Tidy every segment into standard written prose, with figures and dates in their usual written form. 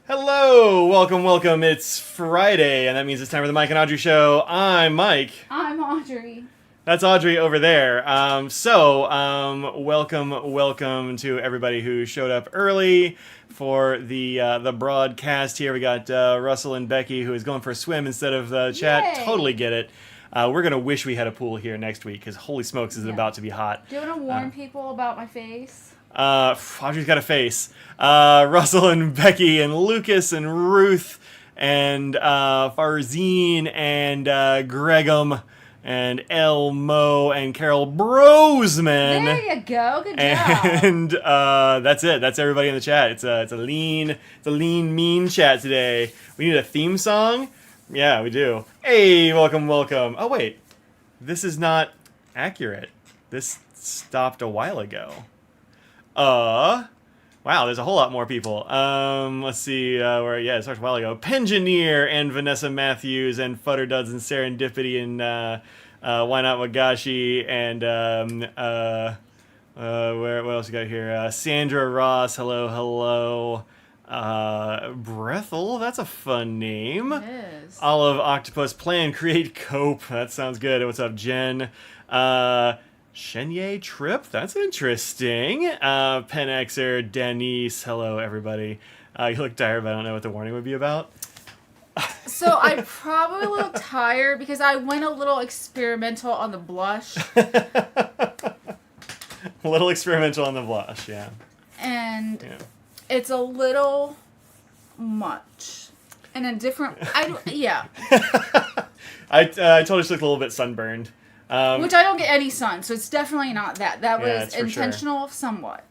Hello, welcome. It's Friday, and that means it's time for the Mike and Audrey show. I'm Mike. I'm Audrey. That's Audrey over there. Welcome to everybody who showed up early for the broadcast here. We got Russell and Becky, who is going for a swim instead of the chat. Yay. Totally get it. We're gonna wish we had a pool here next week because holy smokes, is it about to be hot. Do you want to warn people about my face? Audrey's got a face. Russell and Becky and Lucas and Ruth and Farzine and Gregum and Elmo and Carol Brosman. There you go. Good job. And that's it. That's everybody in the chat. It's a lean, mean chat today. We need a theme song. Yeah, we do. Hey, welcome. Oh wait, this is not accurate. This stopped a while ago. Wow, there's a whole lot more people. Let's see, it starts a while ago. Pengineer and Vanessa Matthews and Futterduds and Serendipity and Why Not Wagashi and what else we got here? Sandra Ross, hello. Brethel, that's a fun name. It is. Olive Octopus, Plan, Create, Cope. That sounds good. What's up, Jen? Shenye Trip, that's interesting. Penxer, Denise, hello everybody. You look tired, but I don't know what the warning would be about. So I'm probably a little tired because I went a little experimental on the blush. A little experimental on the blush, yeah. And it's a little much. And a different... yeah. I told her she looked a little bit sunburned. Which I don't get any sun, so it's definitely not that. That was it's for intentional somewhat.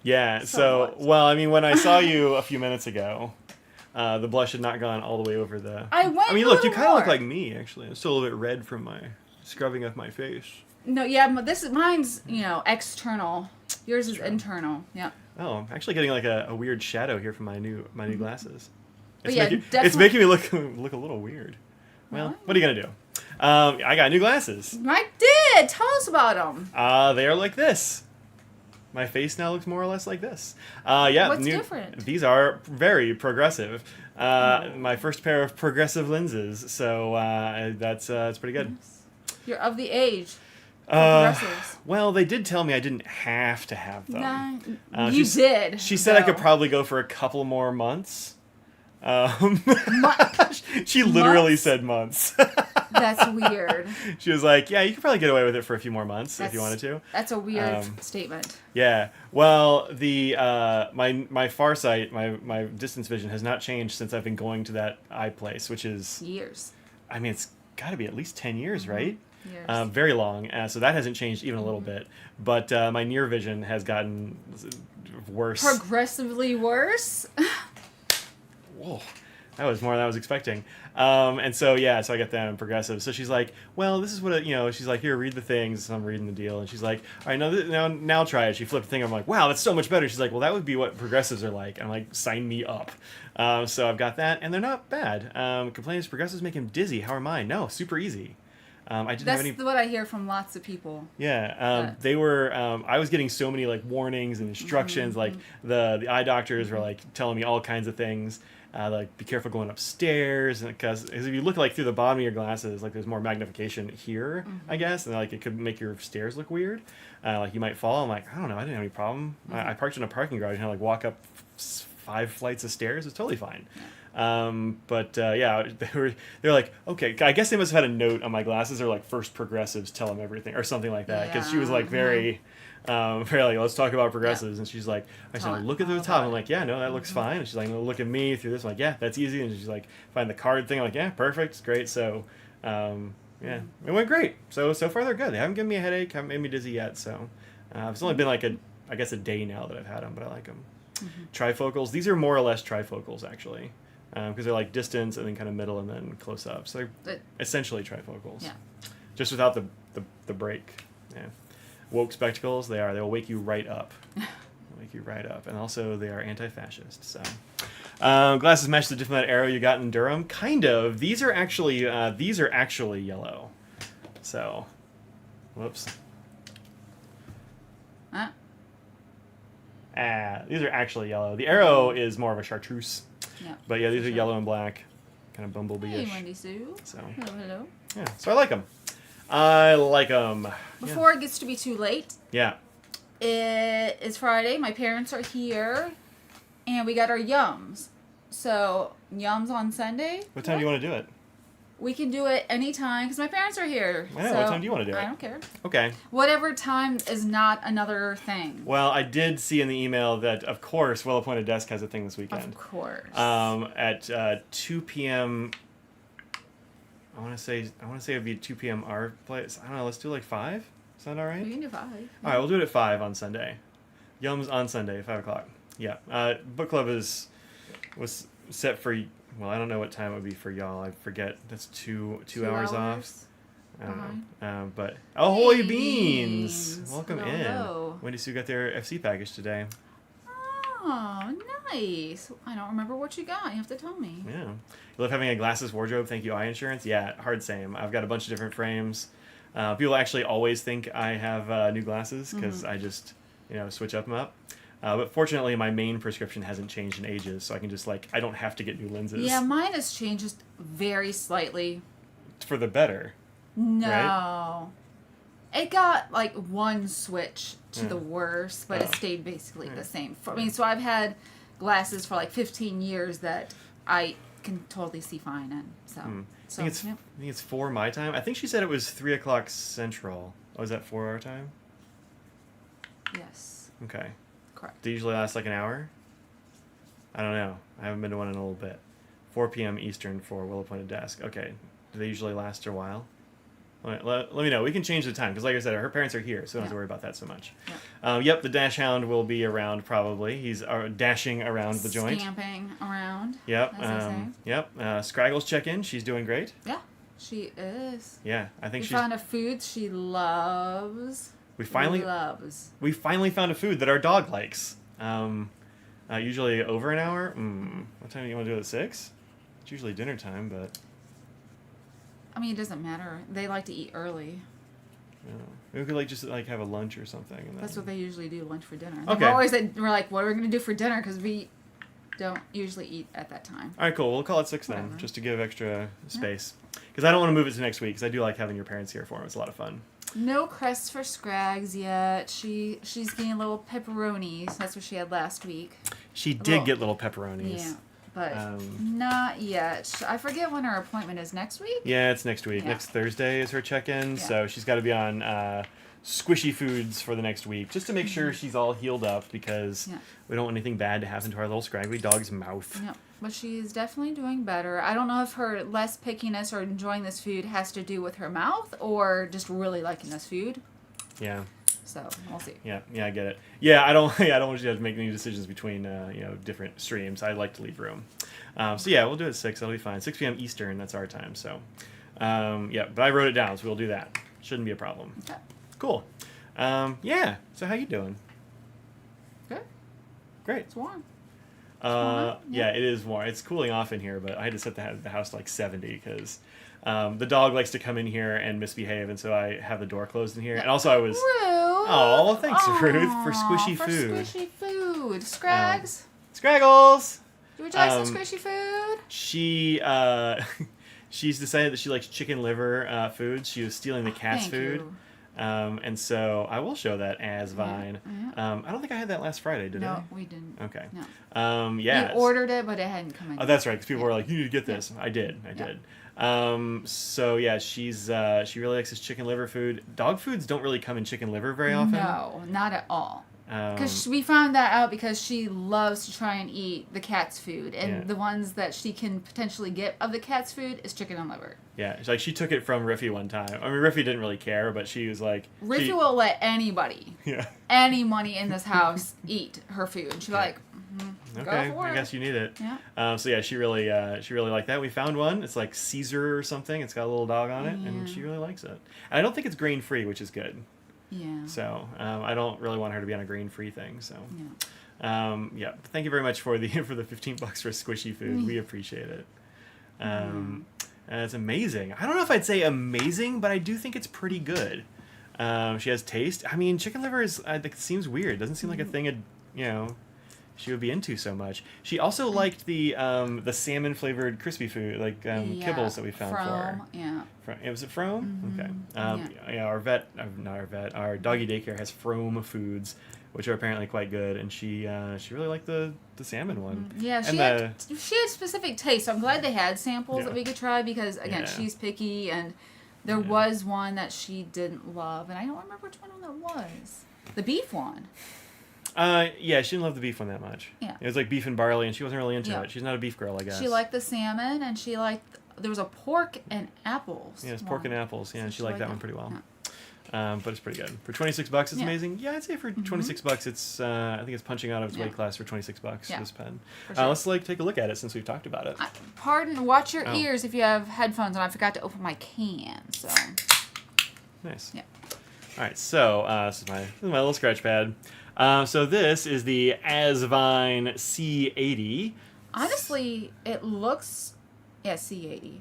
Yeah, Somewhat. so, well, I mean, when I saw you a few minutes ago, the blush had not gone all the way over the... I mean, look, you kind of look like me, actually. I'm still a little bit red from my scrubbing of my face. No, yeah, but mine's, external. Yours is internal. Yeah. Oh, I'm actually getting like a weird shadow here from my new glasses. But It's making me look a little weird. Well, what are you gonna do? I got new glasses. Mike did. Tell us about them. They are like this. My face now looks more or less like this. Yeah. What's different? These are very progressive. My first pair of progressive lenses, so that's pretty good. You're of the age. Progressives. Well, they did tell me I didn't have to have them. Nah, you did. She said I could probably go for a couple more months. She literally said months. That's weird. She was like, yeah, you could probably get away with it for a few more months if you wanted to. That's a weird statement. Yeah. Well, the my far sight, my distance vision has not changed since I've been going to that eye place, which is... Years. I mean, it's got to be at least 10 years, right? Years. Very long. So that hasn't changed even a little bit. But my near vision has gotten worse. Progressively worse? Whoa. That was more than I was expecting. And so, so I got them progressive. So she's like, well, this is what, she's like, here, read the things. So I'm reading the deal. And she's like, all right, now try it. She flipped the thing. I'm like, wow, that's so much better. She's like, well, that would be what progressives are like. I'm like, sign me up. So I've got that. And they're not bad. Complaints, progressives make him dizzy. How are mine? No, super easy. I didn't have any... what I hear from lots of people. Yeah, they were. I was getting so many like warnings and instructions. Like the eye doctors were like telling me all kinds of things. Like be careful going upstairs, because if you look like through the bottom of your glasses, like there's more magnification here, I guess, and like it could make your stairs look weird. Like you might fall. I'm like, I don't know. I didn't have any problem. I parked in a parking garage and I like walk up 5 flights of stairs. It's totally fine. They're like, okay, I guess they must have had a note on my glasses or like first progressives tell them everything or something like that, because she was like very like, let's talk about progressives, and she's like, I said, look at the top. I'm like, yeah, no, that looks fine. And she's like, no, look at me through this. I'm like, yeah, that's easy. And she's like, find the card thing. I'm like, yeah, perfect, it's great. So it went great. So far they're good. They haven't given me a headache, haven't made me dizzy yet. So it's only been like a day now that I've had them, but I like them. Trifocals, these are more or less trifocals actually, because they're like distance and then kind of middle and then close up. So they're essentially trifocals. Yeah. Just without the break. Yeah. Woke spectacles, they'll wake you right up. And also they are anti-fascist. So glasses match the diplomat arrow you got in Durham. Kind of. These are actually yellow. So, whoops. These are actually yellow. The arrow is more of a chartreuse. Yeah. But yeah, these are yellow and black, kind of bumblebee-ish. Hey, Wendy Sue. So. Hello. Yeah, so I like them. I like them. Before it gets to be too late. Yeah. It is Friday. My parents are here, and we got our yums. So yums on Sunday. What time do you want to do it? We can do it anytime because my parents are here. I know. So what time do you want to do it? I don't care. Okay. Whatever time is not another thing. Well, I did see in the email that, of course, Well Appointed Desk has a thing this weekend. Of course. At 2 p.m. I want to say it'd be 2 p.m. our place. I don't know. Let's do like 5. Is that all right? We can do 5. All right, we'll do it at 5 on Sunday. Yums on Sunday, 5 o'clock. Yeah. Book club was set for. Well, I don't know what time it would be for y'all. I forget. That's two hours off. I don't know. But ahoy Hey, beans! Welcome Hello. in. Wendy Sue got their FC package today. Oh, nice. I don't remember what you got. You have to tell me. Yeah. You love having a glasses wardrobe. Thank you, eye insurance. Yeah, hard same. I've got a bunch of different frames. People actually always think I have new glasses because I just switch them up. But fortunately, my main prescription hasn't changed in ages, so I can just I don't have to get new lenses. Yeah, mine has changed just very slightly. For the better. No. Right? It got one switch to the worse, but it stayed basically the same. So I've had glasses for 15 years that I can totally see fine in. I think it's 4 my time. I think she said it was 3 o'clock Central. Oh, is that 4 our time? Yes. Okay. Correct. They usually last an hour? I don't know. I haven't been to one in a little bit. 4 p.m. Eastern for Well Appointed Desk. Okay. Do they usually last a while? Let me know. We can change the time because, like I said, her parents are here, so don't have to worry about that so much. Yeah. Yep, the Dash Hound will be around probably. He's dashing around the joint. Scamping around. Yep. As they say. Yep. Scraggles check in. She's doing great. Yeah, she is. Yeah, I think We she's. found a food she loves. We finally found a food that our dog likes. Usually over an hour. What time do you want to do it at 6? It's usually dinner time, but. I mean, it doesn't matter. They like to eat early. Yeah. Maybe we could just have a lunch or something. And That's what they usually do, lunch for dinner. Okay. We're like, what are we going to do for dinner? Because we don't usually eat at that time. All right, cool. We'll call it 6 then, just to give extra space. Because I don't want to move it to next week, because I do like having your parents here for them. It's a lot of fun. No crust for Scrags yet. She's getting little pepperonis. That's what she had last week. She did get little pepperonis. Yeah, but not yet. I forget when her appointment is. Next week? Yeah, it's next week. Yeah. Next Thursday is her check-in, Yeah. so she's got to be on squishy foods for the next week, just to make sure she's all healed up, because we don't want anything bad to happen to our little scraggly dog's mouth. No, but she's definitely doing better. I don't know if her less pickiness or enjoying this food has to do with her mouth or just really liking this food. Yeah. So we'll see. Yeah, I get it. Yeah, I don't want you to have to make any decisions between different streams. I like to leave room. So yeah, we'll do it at 6. That'll be fine. 6 p.m. Eastern. That's our time. So but I wrote it down, so we'll do that. Shouldn't be a problem. Okay. Cool. Yeah. So how you doing? Good. Great. It's warm. Yeah, it is warm. It's cooling off in here, but I had to set the house 70 because the dog likes to come in here and misbehave, and so I have the door closed in here. And also I was... Ruth. Oh, thanks, Ruth, for squishy food. Squishy food. Scrags. Scraggles! You would you like some squishy food? She's decided that she likes chicken liver foods. She was stealing the cat's food. You. And so I will show that Asvine. Yeah. I don't think I had that last Friday, did I? No, we didn't. Okay. No. Yeah. You ordered it, but it hadn't come in. Oh, that's right, because people were like, you need to get this. I did. So yeah, she really likes this chicken liver food. Dog foods don't really come in chicken liver very often. No, not at all. Because we found that out because she loves to try and eat the cat's food, and the ones that she can potentially get of the cat's food is chicken and liver. Yeah, she took it from Riffy one time. I mean, Riffy didn't really care, but she was like... Riffy will let anybody, any money in this house, eat her food. She's like, okay, go for it. I guess you need it. Yeah. So yeah, she really liked that. We found one. It's like Caesar or something. It's got a little dog on it, and she really likes it. And I don't think it's grain-free, which is good. Yeah. So I don't really want her to be on a grain-free thing. So thank you very much for the $15 for squishy food. We appreciate it. And it's amazing. I don't know if I'd say amazing, but I do think it's pretty good. She has taste. I mean, chicken liver is. It seems weird. It doesn't seem like a thing she would be into so much. She also liked the salmon flavored crispy food, like kibbles that we found for her. Yeah. Was it Frome? Mm-hmm. Okay. Our doggy daycare has Frome foods, which are apparently quite good, and she really liked the salmon one. Yeah, she had specific taste. So I'm glad they had samples that we could try because again, she's picky, and there was one that she didn't love, and I don't remember which one that was. The beef one. Yeah, she didn't love the beef one that much. Yeah. It was like beef and barley, and she wasn't really into it. She's not a beef girl, I guess. She liked the salmon, and she liked... There was a pork and apples. Yeah, it's pork and apples. Yeah, so and she liked that one pretty well. Yeah. But it's pretty good. For $26, it's amazing. Yeah, I'd say for $26, it's I think it's punching out of its weight class for $26, this pen. Sure. Let's take a look at it since we've talked about it. Watch your ears if you have headphones, and I forgot to open my can, so... Nice. Yeah. All right, so this is my little scratch pad. So this is the Asvine C80. Honestly, it looks... Yeah, C80.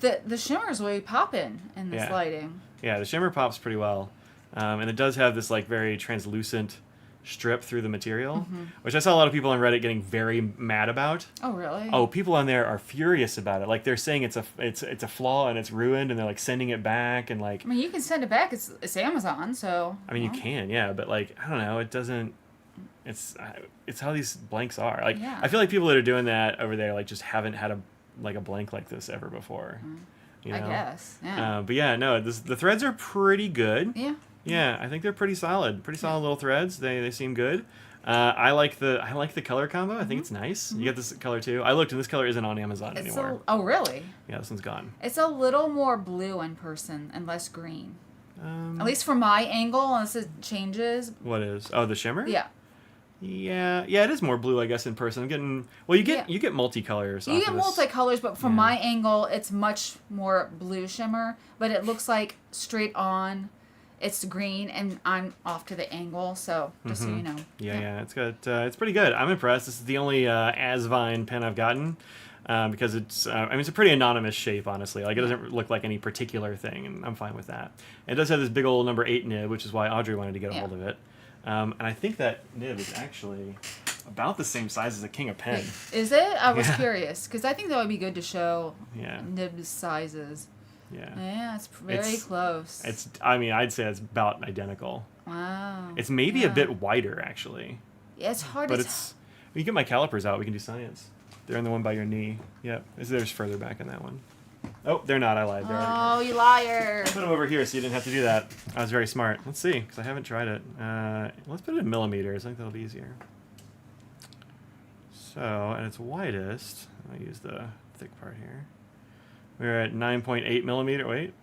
The shimmer's really popping in this lighting. Yeah, the shimmer pops pretty well. And it does have this like very translucent strip through the material, which I saw a lot of people on Reddit getting very mad about. Oh, really? Oh, people on there are furious about it. Like they're saying it's a flaw and it's ruined, and they're like sending it back and like. I mean, you can send it back. It's Amazon, so. I mean, you can, yeah, but like I don't know, it doesn't. It's how these blanks are. Like I feel like people that are doing that over there like just haven't had a blank like this ever before. You know? I guess. Yeah. But yeah, no, the threads are pretty good. Yeah. Yeah, I think they're pretty solid. Pretty solid little threads. They seem good. I like the color combo. I think it's nice. You get this color too. I looked and this color isn't on Amazon anymore. Oh, really? Yeah, this one's gone. It's a little more blue in person and less green. At least from my angle, unless it changes. What is? Oh, the shimmer? Yeah. Yeah, it is more blue, I guess, in person. I'm getting you get multicolors. You get multicolors, but from my angle, it's much more blue shimmer. But it looks like straight on, it's green, and I'm off to the angle. So just so you know. Yeah, it's good. It's pretty good. I'm impressed. This is the only Asvine pen I've gotten. Because it's it's a pretty anonymous shape, honestly. Like it doesn't look like any particular thing, and I'm fine with that. It does have this big old number 8 nib, which is why Audrey wanted to get a hold of it. And I think that nib is actually about the same size as a King of Pen. Is it? I was curious because I think that would be good to show nib sizes. Yeah, it's very close. I'd say it's about identical. Wow. It's maybe a bit wider actually. Yeah, it's hard to tell. But when you get my calipers out, we can do science. They're in the one by your knee. Yep. There's further back in that one. Oh, they're not. I lied. They're oh, you liar. Put them over here so you didn't have to do that. I was very smart. Let's see, because I haven't tried it. Let's put it in millimeters. I think that'll be easier. So, at its widest, I'll use the thick part here. We're at 9.8 millimeter. Wait.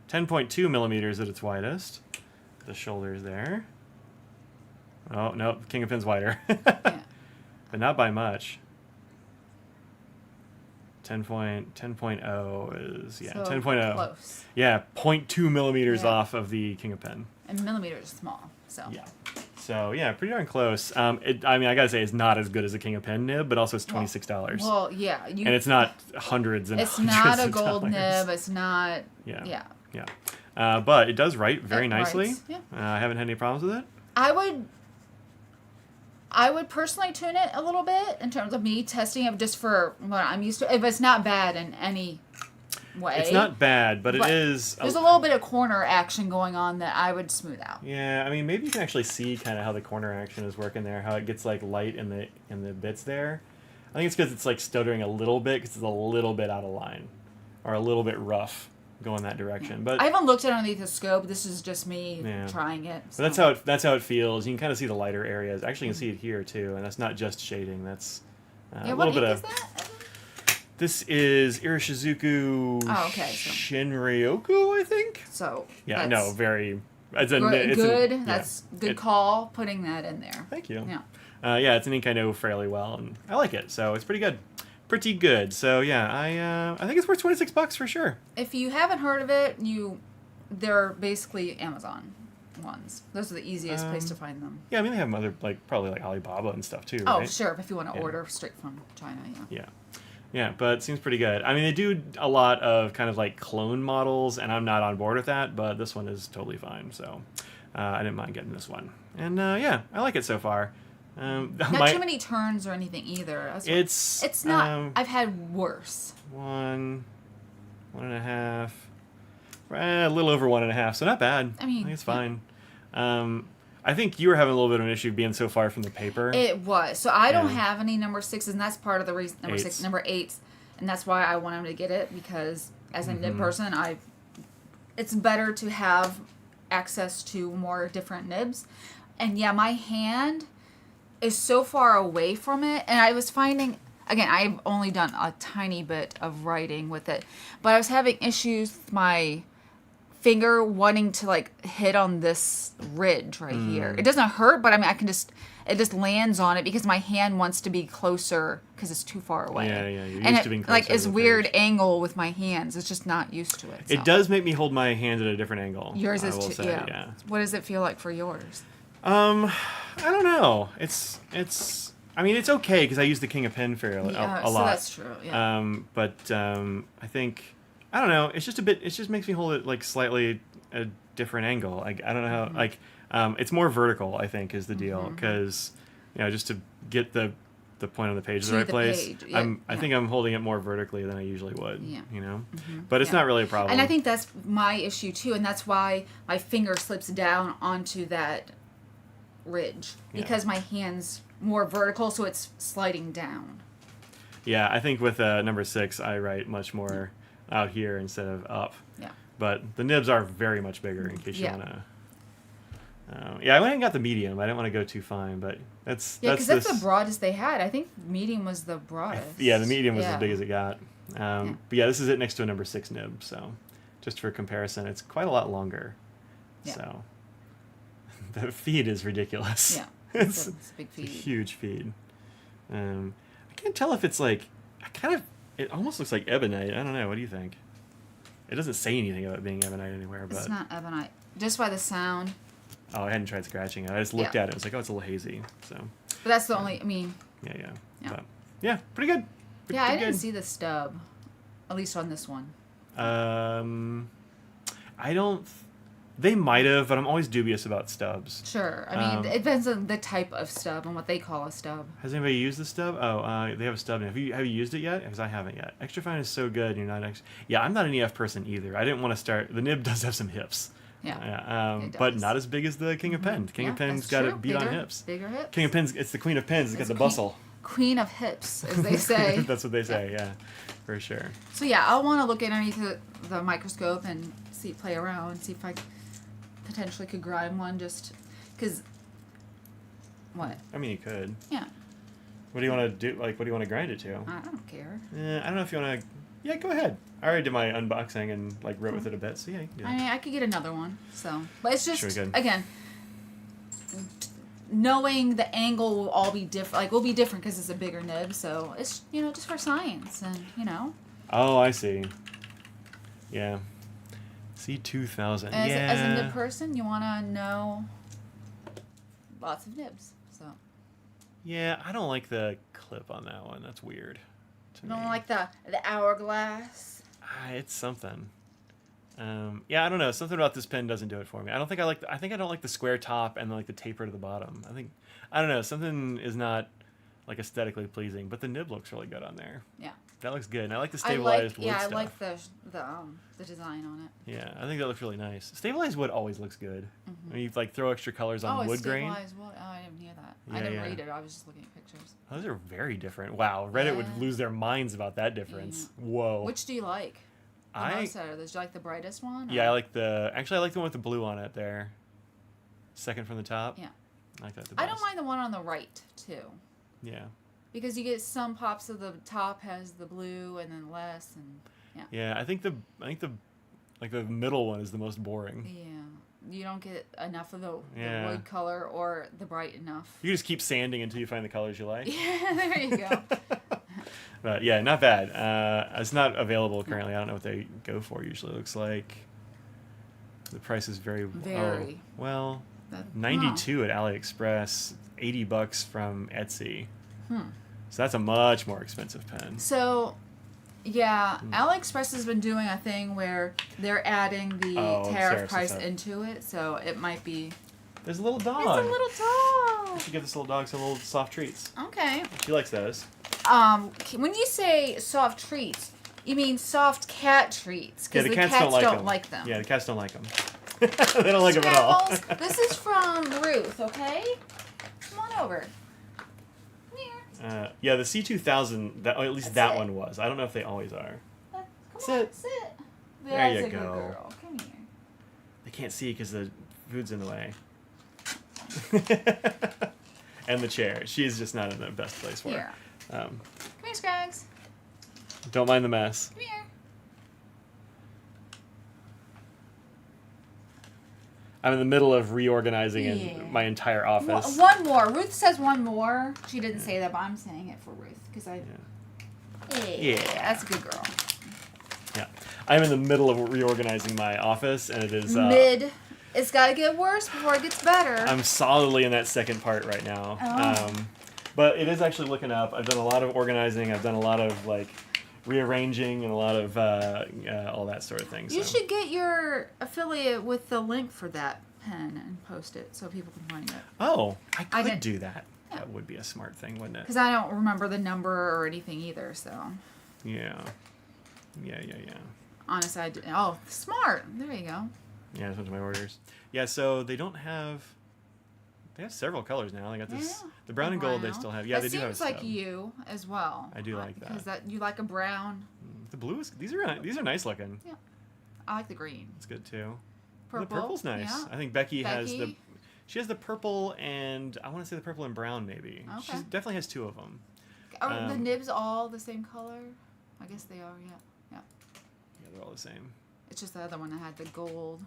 10.2 millimeters at its widest. The shoulder's there. Oh, no. King of Pen's wider. But not by much. 10.0 is, so 10.0. Close. Yeah, 0.2 millimeters off of the King of Pen. And millimeters is small, so. Yeah. So, yeah, pretty darn close. I gotta say, it's not as good as a King of Pen nib, but also it's $26. Well, yeah. And it's not hundreds and it's hundreds not a of gold dollars. nib. It's not. Yeah. But it does write very nicely. Writes, yeah. I haven't had any problems with it. I would personally tune it a little bit in terms of me testing it just for what I'm used to. If it's not bad in any way. It's not bad, but it is. There's a little bit of corner action going on that I would smooth out. Yeah, maybe you can actually see kind of how the corner action is working there, how it gets like light in the bits there. I think it's because it's like stuttering a little bit because it's a little bit out of line or a little bit rough going that direction. But I haven't looked at it underneath the scope. This is just me trying it. So. But that's how it feels. You can kind of see the lighter areas. Actually, you can see it here too, and that's not just shading. That's a little bit of. What ink is that? This is Irishizuku Shinryoku, I think. So very. It's good. That's good call putting that in there. Thank you. Yeah. It's an ink I know fairly well, and I like it. So it's pretty good. Pretty good. So yeah, I think it's worth $26 for sure. If you haven't heard of it, they're basically Amazon ones. Those are the easiest place to find them. Yeah, they have other probably like Alibaba and stuff too. Oh, right? sure. If you want to order straight from China, Yeah. Yeah, but it seems pretty good. I mean, they do a lot of kind of like clone models, and I'm not on board with that, but this one is totally fine. So I didn't mind getting this one. And yeah, I like it so far. Not too many turns or anything either. It's not. I've had worse. 1.5, a little over 1.5, so not bad. I think it's fine. I think you were having a little bit of an issue being so far from the paper. It was. So I don't have any number 6s, and that's part of the reason. Number 8s, and that's why I want him to get it, because as a nib person, it's better to have access to more different nibs. And yeah, my hand is so far away from it, and I was finding, again, I've only done a tiny bit of writing with it, but I was having issues with my finger wanting to like hit on this ridge right here. It doesn't hurt, but I mean, it just lands on it because my hand wants to be closer because it's too far away. Yeah, you're used to being closer. Like it's weird angle with my hands. It's just not used to it. So. It does make me hold my hand at a different angle. Yours is too. Yeah. What does it feel like for yours? I don't know. I mean, it's okay because I use the King of Pen a lot. So that's true. Yeah. But I think, I don't know. It's just a bit. It just makes me hold it like slightly a different angle. Like I don't know how. Like it's more vertical. I think is the deal because just to get the point on the page in the right place. I think I'm holding it more vertically than I usually would. Yeah. But it's not really a problem. And I think that's my issue too, and that's why my finger slips down onto that ridge because my hand's more vertical, so it's sliding down. Yeah, I think with number 6, I write much more out here instead of up. Yeah. But the nibs are very much bigger in case you want to. I went and got the medium. I didn't want to go too fine, but that's because that's the broadest they had. I think medium was the broadest. Yeah, the medium was as big as it got. But yeah, this is it next to a number 6 nib. So just for comparison, it's quite a lot longer. Yeah. So the feed is ridiculous. Yeah, it's a big feed. It's a huge feed. I can't tell if it's like it almost looks like ebonite. I don't know. What do you think? It doesn't say anything about it being ebonite anywhere, but it's not ebonite. Just by the sound. Oh, I hadn't tried scratching it. I just looked at it. It was like, oh, it's a little hazy. So. But that's the only. I mean. Yeah. But, yeah, pretty good. I didn't see the stub, at least on this one. I don't. They might have, but I'm always dubious about stubs. Sure. I mean, it depends on the type of stub and what they call a stub. Has anybody used the stub? Oh, they have a stub. Have you used it yet? Because I haven't yet. Extra fine is so good. You're not Yeah, I'm not an EF person either. I didn't want to start. The nib does have some hips. Yeah. But not as big as the King of Pens. King of Pens got it beat on hips. Bigger hips. King of Pens, it's the Queen of Pens. It's got the bustle. Queen of hips, as they say. That's what they say, yeah. For sure. So yeah, I'll want to look underneath the microscope and play around and see if I potentially could grind one just because. What? I mean, you could. Yeah. What do you want to do? Like, what do you want to grind it to? I don't care. I don't know if you want to. Yeah, go ahead. I already did my unboxing and wrote with it a bit, so yeah. You can do it. I mean, I could get another one. So, but it's just again, knowing the angle will all be different. Like, will be different because it's a bigger nib. So it's just for science and Oh, I see. Yeah. C2000. As a nib person, you want to know lots of nibs. So. Yeah, I don't like the clip on that one. That's weird. You don't like the hourglass? It's something. I don't know. Something about this pen doesn't do it for me. I don't think I like. I think I don't like the square top and the taper to the bottom. I don't know. Something is not aesthetically pleasing. But the nib looks really good on there. Yeah. That looks good. And I like the stabilized wood stuff. I like the design on it. Yeah, I think that looks really nice. Stabilized wood always looks good. Mm-hmm. When you throw extra colors on wood grain. Stabilized wood. Oh, I didn't hear that. I didn't read it. I was just looking at pictures. Those are very different. Wow, Reddit would lose their minds about that difference. Yeah. Whoa. Which do you like? Most out of those? Do you like the brightest one? Or? Yeah, I like the one with the blue on it there. Second from the top. Yeah. I like that the best. I don't mind the one on the right too. Yeah. Because you get some pops of the top has the blue and then less and Yeah, I think the middle one is the most boring. Yeah. You don't get enough of the wood color or the bright enough. You just keep sanding until you find the colors you like. Yeah, there you go. But yeah, not bad. It's not available currently. I don't know what they go for usually. It looks like the price is very well, 92 at AliExpress, $80 from Etsy. So that's a much more expensive pen. So Yeah, AliExpress has been doing a thing where they're adding the tariff price into it, so it might be... There's a little dog. It's a little dog. You should give this little dog some little soft treats. Okay. She likes those. When you say soft treats, you mean soft cat treats, because the cats don't like them. Yeah, the cats don't like them. They don't like them at all. This is from Ruth, okay? Come on over. Yeah, the C2000, at least that one was. I don't know if they always are. Come on, sit. There you go. Good girl. Come here. They can't see because the food's in the way. And the chair. She's just not in the best place for it. Come here, Scrags. Don't mind the mess. Come here. I'm in the middle of reorganizing my entire office. One more. Ruth says one more. She didn't say that, but I'm saying it for Ruth because I. Yeah, that's a good girl. Yeah, I'm in the middle of reorganizing my office, and it is It's got to get worse before it gets better. I'm solidly in that second part right now. But it is actually looking up. I've done a lot of organizing. I've done a lot of rearranging and a lot of all that sort of thing. You should get your affiliate with the link for that pen and post it so people can find it. Oh, I could do that. Yeah. That would be a smart thing, wouldn't it? Because I don't remember the number or anything either, so. Yeah. Honestly, I did. Oh, smart. There you go. Yeah, that's one of my orders. Yeah, so they don't have... They have several colors now. They got this... Yeah. The brown and gold they still have. Yeah, they do have stuff. It seems like you as well. I do like that. Because you like a brown. The blue is... These are nice looking. Yeah. I like the green. It's good too. Purple. The purple's nice. Yeah. I think Becky has the... She has the purple and... I want to say the purple and brown maybe. Okay. She definitely has two of them. Are the nibs all the same color? I guess they are, yeah. Yeah, they're all the same. It's just the other one that had the gold.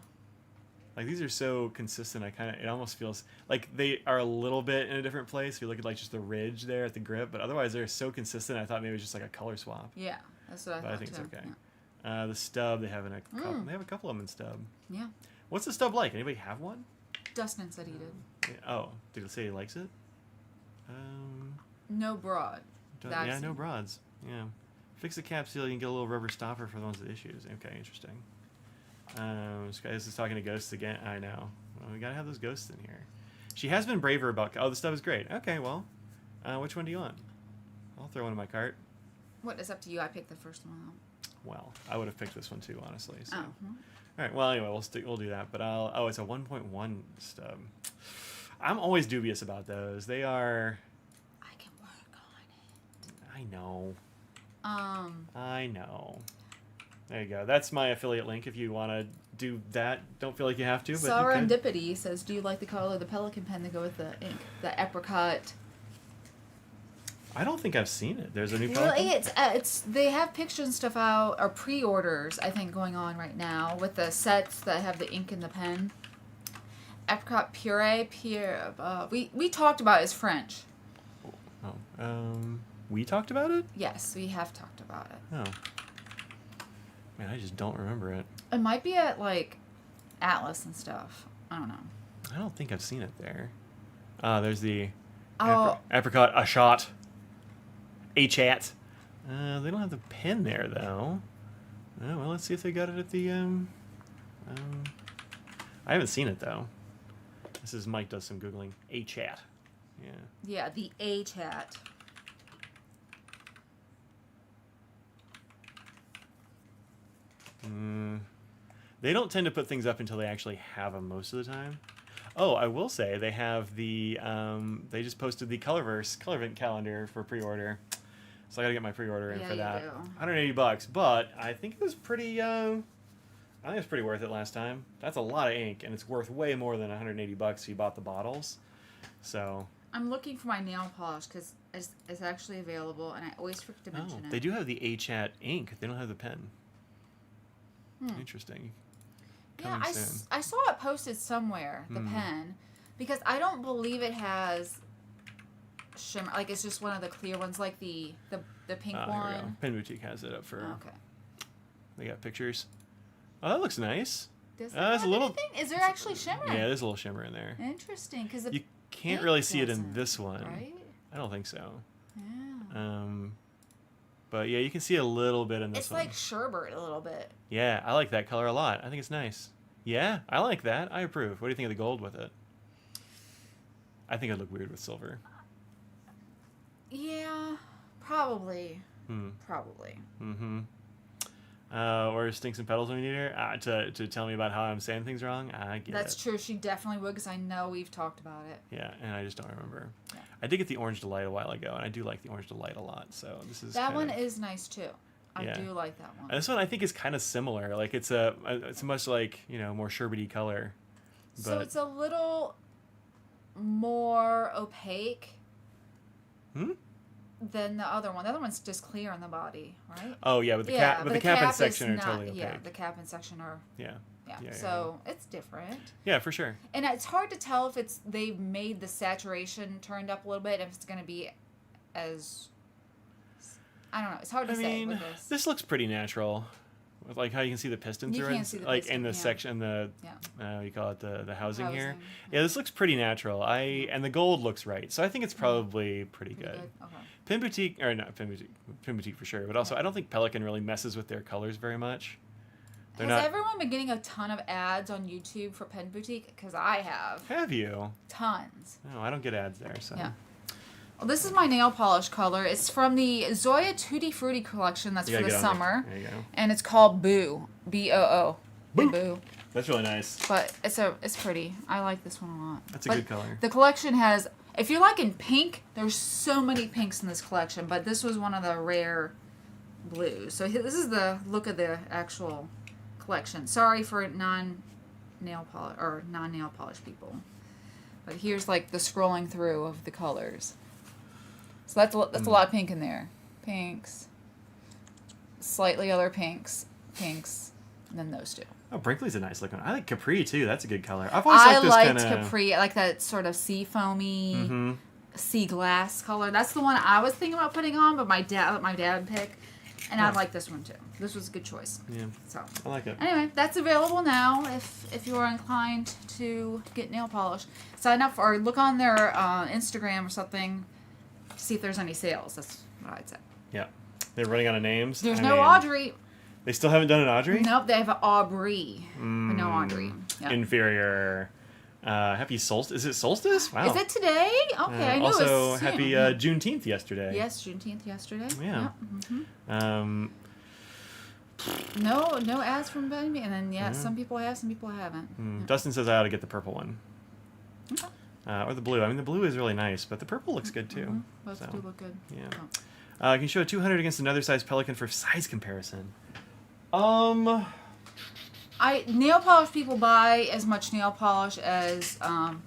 Like, these are so consistent, it almost feels like they are a little bit in a different place. If you look at, just the ridge there at the grip, but otherwise they're so consistent, I thought maybe it was just, a color swap. Yeah, that's what I thought, But I think it's okay. Yeah. The stub, they have they have a couple of them in stub. Yeah. What's the stub like? Anybody have one? Dustin said he did. Yeah. Oh, did he say he likes it? No broad. No broads. Yeah. Fix the cap seal, you can get a little rubber stopper for the ones with issues. Okay, interesting. This is talking to ghosts again. I know. Well, we gotta have those ghosts in here. She has been braver about... Oh, the stuff is great. Okay, well, which one do you want? I'll throw one in my cart. What is up to you? I picked the first one out. Well, I would have picked this one too, honestly. So. Oh. All right. Well, anyway, we'll do that. But it's a 1.1 stub. I'm always dubious about those. They are... I can work on it. I know. I know. There you go. That's my affiliate link if you want to do that. Don't feel like you have to, but Serendipity says, do you like the color of the Pelikan pen to go with the ink? The apricot. I don't think I've seen it. There's a new Pelikan? It's they have pictures and stuff out, or pre-orders, I think, going on right now with the sets that have the ink and the pen. Apricot puree. We talked about it as French. We talked about it? Yes, we have talked about it. Oh. Man, I just don't remember it. It might be at, Atlas and stuff. I don't know. I don't think I've seen it there. There's the apricot Achat. Achat. They don't have the pen there, though. Oh, well, let's see if they got it at the... I haven't seen it, though. This is Mike does some Googling. Achat. Yeah. Yeah, the Achat. They don't tend to put things up until they actually have them most of the time. Oh, I will say they have the they just posted the Colorvent calendar for pre-order, so I gotta get my pre-order in for that. $180, but I think it was pretty. I think it's pretty worth it last time. That's a lot of ink, and it's worth way more than $180 if you bought the bottles. So. I'm looking for my nail polish because it's actually available, and I always forget to mention it. They do have the Achat ink. They don't have the pen. Interesting. Yeah, I saw it posted somewhere, the pen, because I don't believe it has shimmer. Like, it's just one of the clear ones, like the pink one. Pen Boutique has it up for... Okay. They got pictures. Oh, that looks nice. Does it have anything? Is there actually shimmer? Yeah, there's a little shimmer in there. Interesting, because you can't really see it in this one. Right? I don't think so. Yeah. But yeah, you can see a little bit in this It's one. like sherbet a little bit. Yeah, I like that color a lot. I think it's nice. Yeah, I like that. I approve. What do you think of the gold with it? I think it'd look weird with silver. Yeah, probably. Hmm. Probably. Mm-hmm. Or Stinks and Petals when you need her to tell me about how I'm saying things wrong. I get That's it. true. She definitely would, because I know we've talked about it. Yeah, and I just don't remember. Yeah. I did get the Orange Delight a while ago, and I do like the Orange Delight a lot. So this is That one is nice too. I Yeah. do like that one. And this one I think is kind of similar. Like it's a much like more sherbety color. But So it's a little more opaque than the other one. The other one's just clear on the body, right? Oh yeah, but the cap and section are not, totally opaque. Yeah, the cap and section are. Yeah. Yeah. So it's different. Yeah, for sure. And it's hard to tell if they've made the saturation turned up a little bit, if it's going to be as, I don't know. It's hard to say with this. This looks pretty natural. With like how you can see the piston through can it, see the like piston, in the yeah. section, you call it the housing here. Housing, Yeah, this looks pretty natural. And the gold looks right, so I think it's probably pretty good. Okay. Pin Boutique, or not Pin Boutique for sure, but also I don't think Pelikan really messes with their colors very much. Has everyone been getting a ton of ads on YouTube for Pen Boutique? Because I have. Have you? Tons. No, I don't get ads there, so. Yeah. Well, this is my nail polish color. It's from the Zoya Tutti Frutti collection. That's for the summer. There you go. And it's called Boo. B-O-O. Boo. That's really nice. But it's pretty. I like this one a lot. That's a good color. The collection has, if you're liking pink, there's so many pinks in this collection, but this was one of the rare blues. So this is the look of the actual collection. Sorry for non-nail polish people. But here's like the scrolling through of the colors. So that's a lot of pink in there. Pinks, slightly other pinks, and then those two. Oh, Brinkley's a nice looking one. I like Capri too. That's a good color. I've always liked this kind of Capri. I like that sort of sea foamy, sea glass color. That's the one I was thinking about putting on, but my dad let my dad pick, and I like this one too. This was a good choice. Yeah. So I like it. Anyway, that's available now if you are inclined to get nail polish. Sign up or look on their Instagram or something. See if there's any sales. That's what I'd say. Yeah. They're running out of names. There's no Audrey. They still haven't done an Audrey? Nope, they have an Aubrey. But no Audrey. Yep. Inferior. Happy Solstice. Is it Solstice? Wow. Is it today? Okay, I knew also, it was soon. happy Juneteenth yesterday. Yes, Juneteenth yesterday. Yeah. Yep. No ads from Benu. And then, some people have, some people haven't. Dustin says I ought to get the purple one. Okay. Or the blue. I mean, the blue is really nice, but the purple looks good too. Both do look good. Yeah. Oh. You can show a 200 against another size Pelikan for size comparison. Nail polish people buy as much nail polish as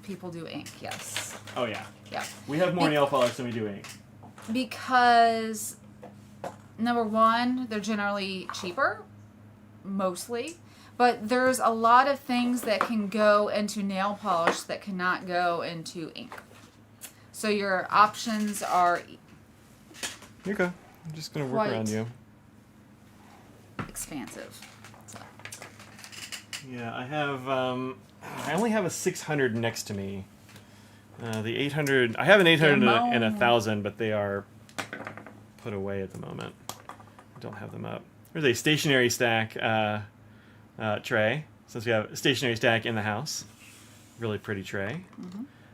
people do ink. Yes. Oh yeah. Yeah. We have more nail polish than we do ink. Because number one, they're generally cheaper, mostly. But there's a lot of things that can go into nail polish that cannot go into ink. So your options are Here you go. I'm just going to work around you. expansive. So. Yeah, I have, I only have a 600 next to me. The 800, I have an 800 and a 1000, but they are put away at the moment. I don't have them up. There's a stationery stack tray, since we have a stationery stack in the house. Really pretty tray.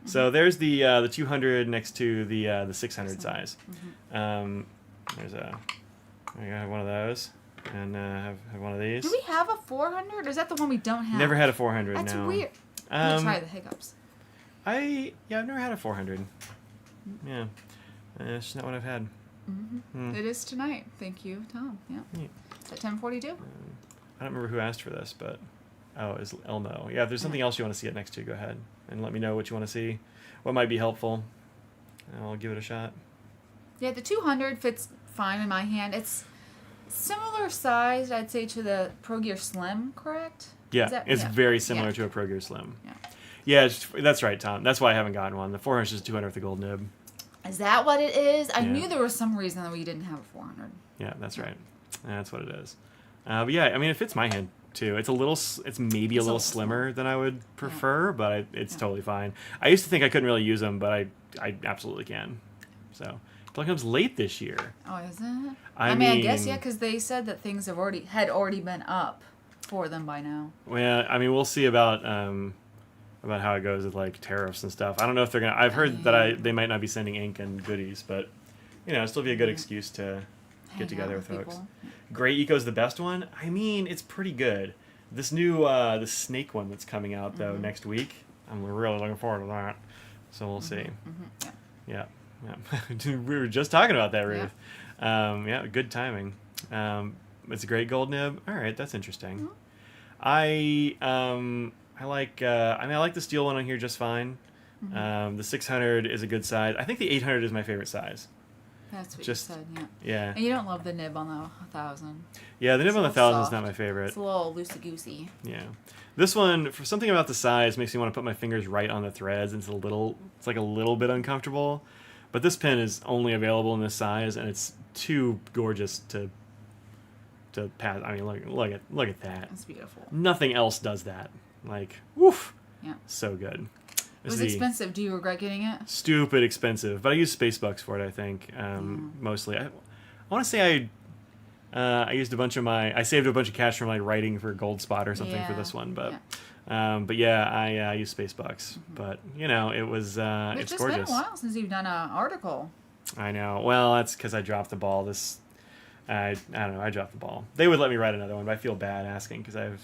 So there's the 200 next to the 600 size. There's I have one of those, and have one of these. Do we have a 400, or is that the one we don't have? Never had a 400. That's no. weird. I'm gonna try the hiccups. I've never had a 400. Yeah, it's just not what I've had. It is tonight. Thank you, Tom. Yeah. It's at 10:42. I don't remember who asked for this, but it's Elmo. Yeah, if there's something else you want to see it next to, go ahead and let me know what you want to see, what might be helpful, and I'll give it a shot. Yeah, the 200 fits fine in my hand. It's similar sized, I'd say, to the Pro Gear Slim, correct? Yeah, it's very similar to a Pro Gear Slim. Yeah. That's right, Tom. That's why I haven't gotten one. The 400 is just 200 with the gold nib. Is that what it is? I knew there was some reason that we didn't have a 400. Yeah, that's right. That's what it is. But yeah, I mean, it fits my hand too. It's maybe a little slimmer than I would prefer, but it's totally fine. I used to think I couldn't really use them, but I absolutely can. So Pelikan's late this year. Oh, is it? I mean, I mean, guess, yeah, because they said that things had already been up for them by now. Well, I mean, we'll see about how it goes with like tariffs and stuff. I don't know if they're gonna. I've heard that they might not be sending ink and goodies, but it'll still be a good excuse to get together with folks. People. Gray Eco's the best one. I mean, it's pretty good. This new the snake one that's coming out though next week. I'm really looking forward to that. So we'll see. Yeah. We were just talking about that, Ruth. Yeah, good timing. It's a great gold nib. All right, that's interesting. I like the steel one on here just fine. The 600 is a good size. I think the 800 is my favorite size. That's what you said, yeah. And you don't love the nib on the 1000. Yeah, the nib on the 1000 is not my favorite. It's a little loosey-goosey. Yeah. This one, for something about the size, makes me want to put my fingers right on the threads. And it's like a little bit uncomfortable. But this pen is only available in this size, and it's too gorgeous to pass. I mean, look at that. It's beautiful. Nothing else does that. Like, woof. Yeah. So good. It was expensive. Do you regret getting it? Stupid expensive, but I used Spacebucks for it. I think mostly. I want to say I used I saved a bunch of cash from like writing for Gold Spot or something for this one, but I used Spacebucks. But it was it's just gorgeous. been a while since you've done an article. I know. Well, that's because I dropped the ball. I don't know. I dropped the ball. They would let me write another one, but I feel bad asking because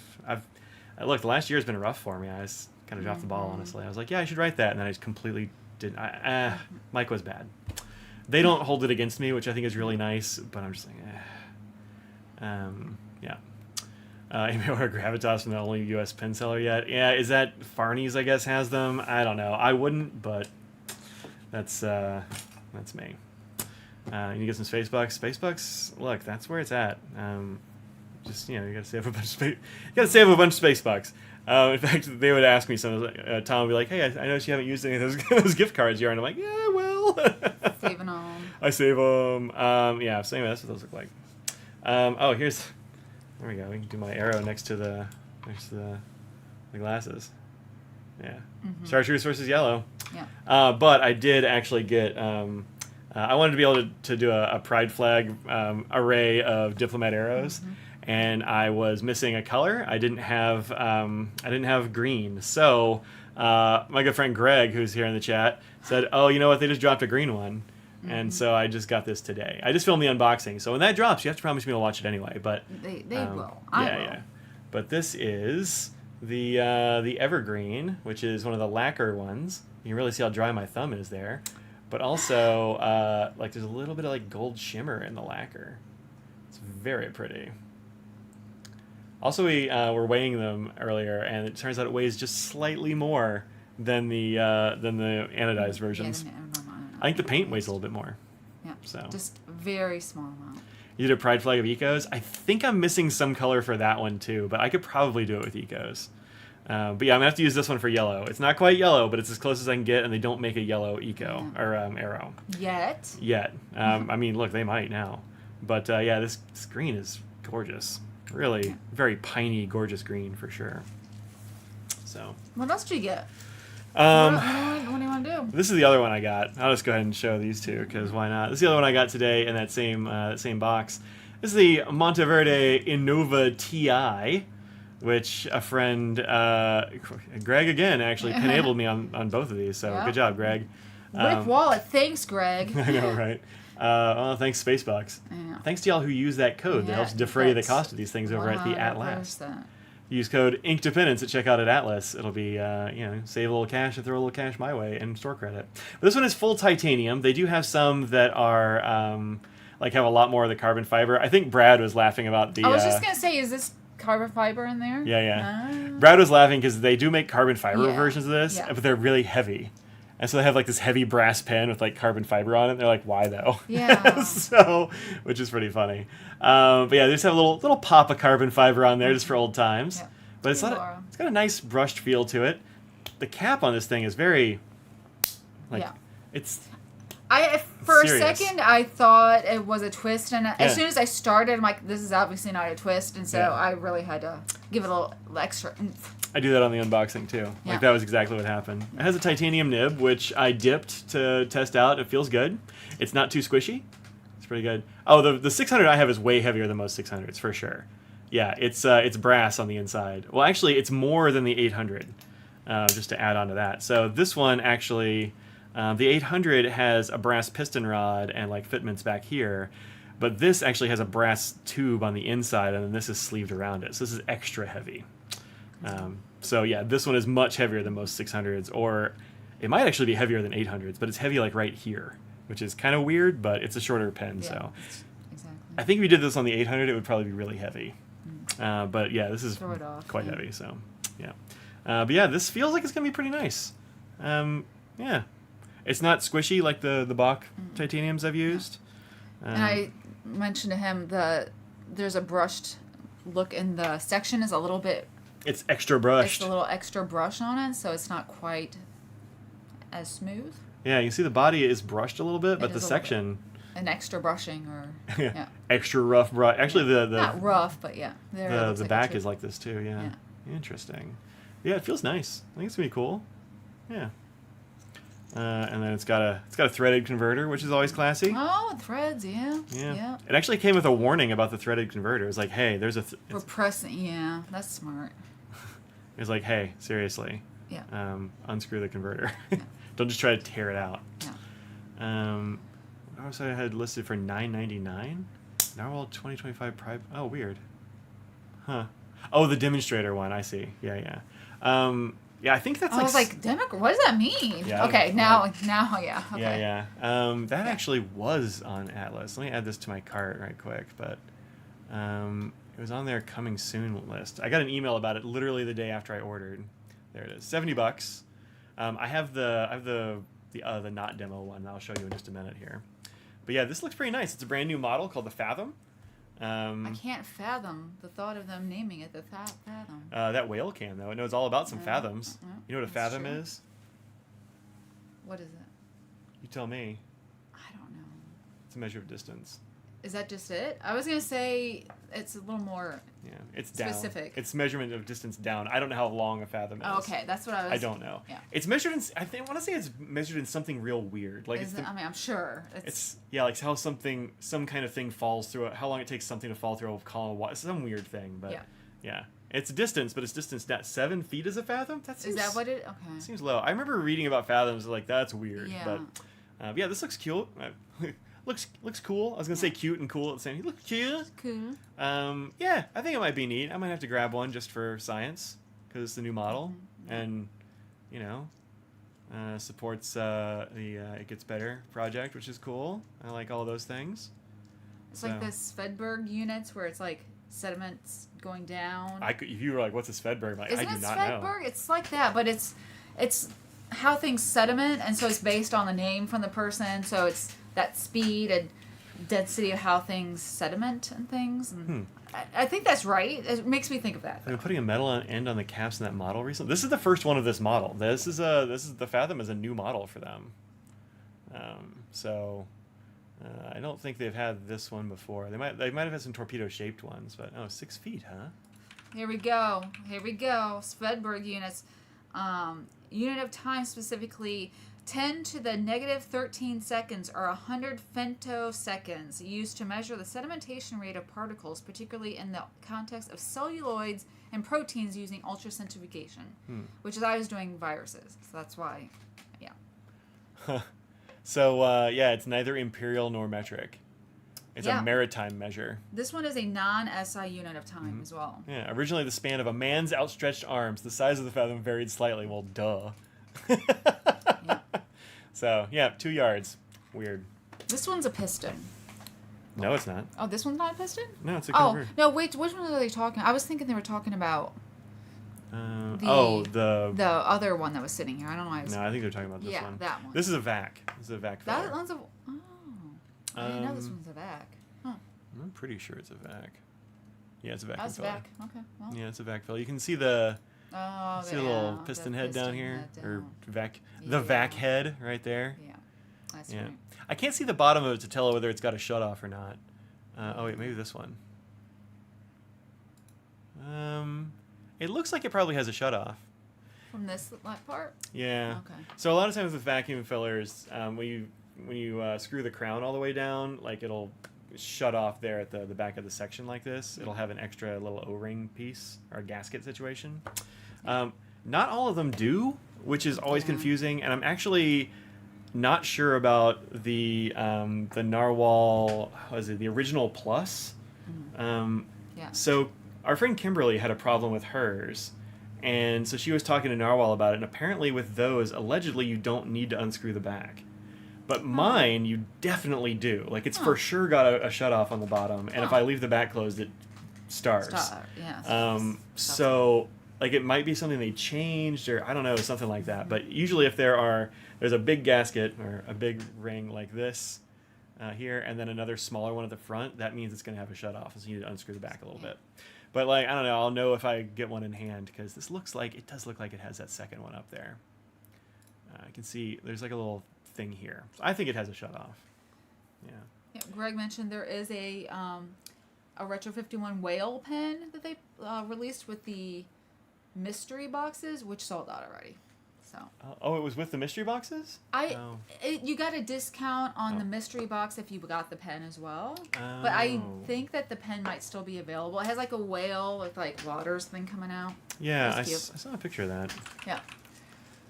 look, the last year has been rough for me. I just kind of dropped the ball, honestly. I was like, yeah, I should write that, and then I just completely didn't. Mike was bad. They don't hold it against me, which I think is really nice, but I'm just like, yeah. Anybody order Gravitas from the only U.S. pen seller yet? Yeah, is that Farney's, I guess, has them? I don't know. I wouldn't, but that's me. You get some Spacebucks. Spacebucks, look, that's where it's at. Just you gotta save a bunch of space. You gotta save a bunch of Spacebucks. In fact, they would ask me something. Tom would be like, "Hey, I noticed you haven't used any of those gift cards here," and I'm like, "Yeah, well, saving them. I save them." Yeah, so anyway, that's what those look like. There we go. We can do my arrow next to the glasses. Yeah, chartreuse versus yellow. Yeah. But I did actually get. I wanted to be able to do a pride flag array of diplomat arrows. And I was missing a color. I didn't have green. So my good friend Greg, who's here in the chat, said, "Oh, you know what? They just dropped a green one," and so I just got this today. I just filmed the unboxing. So when that drops, you have to promise me to watch it anyway. But they will. I will. Yeah. But this is the Evergreen, which is one of the lacquer ones. You can really see how dry my thumb is there. But also, there's a little bit of like gold shimmer in the lacquer. It's very pretty. Also, we were weighing them earlier, and it turns out it weighs just slightly more than the anodized versions. I think the paint weighs a little bit more. Yeah. So just very small amount. You did a Pride Flag of Ecos. I think I'm missing some color for that one too, but I could probably do it with Ecos. But yeah, I'm gonna have to use this one for yellow. It's not quite yellow, but it's as close as I can get, and they don't make a yellow eco or arrow yet. I mean, look, they might now, but yeah, this green is gorgeous. Really, very piney, gorgeous green for sure. So. What else did you get? What do you want to do? This is the other one I got. I'll just go ahead and show these two because why not? This is the other one I got today in that same box. This is the Monte Verde Innova TI, which a friend, Greg again, actually enabled me on both of these. So good job, Greg. Rip Wallet, thanks, Greg. I know, right? Well, thanks, Spacebucks. Yeah. Thanks to y'all who use that code that helps defray the cost of these things over at the Atlas. Use code Inkdependence at checkout at Atlas. It'll be, save a little cash and throw a little cash my way and store credit. But this one is full titanium. They do have some that are, have a lot more of the carbon fiber. I think Brad was laughing about the... I was just going to say, is this carbon fiber in there? Yeah. Brad was laughing because they do make carbon fiber versions of this, but they're really heavy. And so they have like this heavy brass pen with like carbon fiber on it. And they're like, why though? Yeah. So, which is pretty funny. But yeah, they just have a little pop of carbon fiber on there just for old times. Yeah. But it's got a nice brushed feel to it. The cap on this thing is very, it's. For a second, I thought it was a twist, and as soon as I started, I'm like, this is obviously not a twist, and so I really had to give it a little extra oomph. I do that on the unboxing too. Yeah. Like that was exactly what happened. It has a titanium nib, which I dipped to test out. It feels good. It's not too squishy. It's pretty good. Oh, the 600 I have is way heavier than most 600s for sure. Yeah, it's brass on the inside. Well, actually, it's more than the 800. Just to add on to that. So this one actually, the 800 has a brass piston rod and like fitments back here, but this actually has a brass tube on the inside, and then this is sleeved around it. So this is extra heavy. So yeah, this one is much heavier than most 600s, or it might actually be heavier than 800s, but it's heavy like right here, which is kind of weird, but it's a shorter pen. Yeah, so exactly. I think if we did this on the 800, it would probably be really heavy. But yeah, this is quite heavy, so yeah. But yeah, this feels like it's going to be pretty nice. Yeah. It's not squishy like the Bach titaniums I've used. And I mentioned to him there's a brushed look in the section is a little bit... It's extra brushed. It's a little extra brush on it, so it's not quite as smooth. Yeah, you see the body is brushed a little bit, but the section... An extra brushing or... yeah. Extra rough brush. Actually, the not rough, but yeah. The back is like this too, yeah. Interesting. Yeah, it feels nice. I think it's gonna be cool. Yeah. And then it's got a threaded converter, which is always classy. Oh, threads, yeah. It actually came with a warning about the threaded converter. It was like, hey, there's a... We're pressing, yeah, that's smart. It was like, hey, seriously. Yeah. Unscrew the converter. Yeah. Don't just try to tear it out. Yeah. I also had listed for $9.99. Now 2025 private. Oh, weird. Huh. Oh, the demonstrator one. I see. Yeah. Yeah, I think that's I was like, what does that mean? Yeah, okay, now, yeah. Okay. Yeah. That actually was on Atlas. Let me add this to my cart right quick. But it was on their coming soon list. I got an email about it literally the day after I ordered. There it is, $70. I have the not demo one. I'll show you in just a minute here. But yeah, this looks pretty nice. It's a brand new model called the Fathom. I can't fathom the thought of them naming it the Fathom. That whale can, though. It knows all about some fathoms. You know what a fathom is? What is it? You tell me. I don't know. It's a measure of distance. Is that just it? I was going to say it's a little more it's specific. Down. It's measurement of distance down. I don't know how long a fathom is. Oh, okay, that's what I was... I don't know. Yeah. It's measured in... I want to say it's measured in something real weird. Like I'm sure. It's like how some kind of thing falls through it. How long it takes something to fall through a column of water. It's some weird thing, but yeah. It's distance, but it's distance not 7 feet is a fathom? Is that what it... Okay. Seems low. I remember reading about fathoms, like, that's weird. Yeah. But, yeah, this looks cute. Looks cool. I was gonna say cute and cool at the same time. Looks cute. Cool. Yeah, I think it might be neat. I might have to grab one just for science because it's the new model, and supports the It Gets Better project, which is cool. I like all those things. It's like the Svedberg units where it's like sediments going down. If you were like, "What's a Svedberg?" Like, I do not know. It's like that, but it's how things sediment, and so it's based on the name from the person. So it's that speed and density of how things sediment and things. And I think that's right. It makes me think of that. I've been putting a metal end on the caps in that model recently. This is the first one of this model. This is the Fathom is a new model for them. So I don't think they've had this one before. They might have had some torpedo shaped ones, but 6 feet, huh? Here we go. Svedberg units. Unit of time specifically 10 to the negative 13 seconds or 100 femtoseconds used to measure the sedimentation rate of particles, particularly in the context of celluloids and proteins using ultracentrifugation, which is I was doing viruses, so that's why, yeah. So, it's neither imperial nor metric. It's a maritime measure. This one is a non-SI unit of time as well. Yeah, originally the span of a man's outstretched arms. The size of the fathom varied slightly. Well, duh. So, 2 yards. Weird. This one's a piston. No, it's not. Oh, this one's not a piston? No, it's a converter. No, wait, which one are they talking? I was thinking they were talking about the other one that was sitting here. I don't know why I was... No, I think they're talking about this one. Yeah, that one. This is a vac. This is a vac filler. That one's a... Oh. I didn't know this one's a vac. Huh. I'm pretty sure it's a vac. Yeah, it's a vacuum That's filler. vac. Okay. Well. Yeah, it's a vac filler. You can see the... See the little piston head down here, or the vac head right there. Yeah, that's right. I can't see the bottom of it to tell whether it's got a shut off or not. Oh wait, maybe this one. It looks like it probably has a shutoff. From this part? Yeah. Okay. So a lot of times with vacuum fillers, when you screw the crown all the way down, like it'll shut off there at the back of the section like this. It'll have an extra little O-ring piece or a gasket situation. Not all of them do, which is always confusing. And I'm actually not sure about the Narwhal. What is it? The original Plus. So our friend Kimberly had a problem with hers, and so she was talking to Narwhal about it. And apparently, with those, allegedly, you don't need to unscrew the back. But mine, you definitely do. Like, it's for sure got a shutoff on the bottom, and if I leave the back closed, it starts. So, like, it might be something they changed, or I don't know, something like that. But usually, if there's a big gasket or a big ring like this here, and then another smaller one at the front, that means it's going to have a shutoff, so you need to unscrew the back a little bit. But, like, I don't know, I'll know if I get one in hand, because this does look like it has that second one up there. I can see there's like a little thing here. So I think it has a shutoff. Yeah. Greg mentioned there is a Retro 51 whale pen that they released with the mystery boxes, which sold out already. So. It was with the mystery boxes? You got a discount on the mystery box if you got the pen as well. But I think that the pen might still be available. It has like a whale with like waters thing coming out. Yeah, I saw a picture of that. Yeah.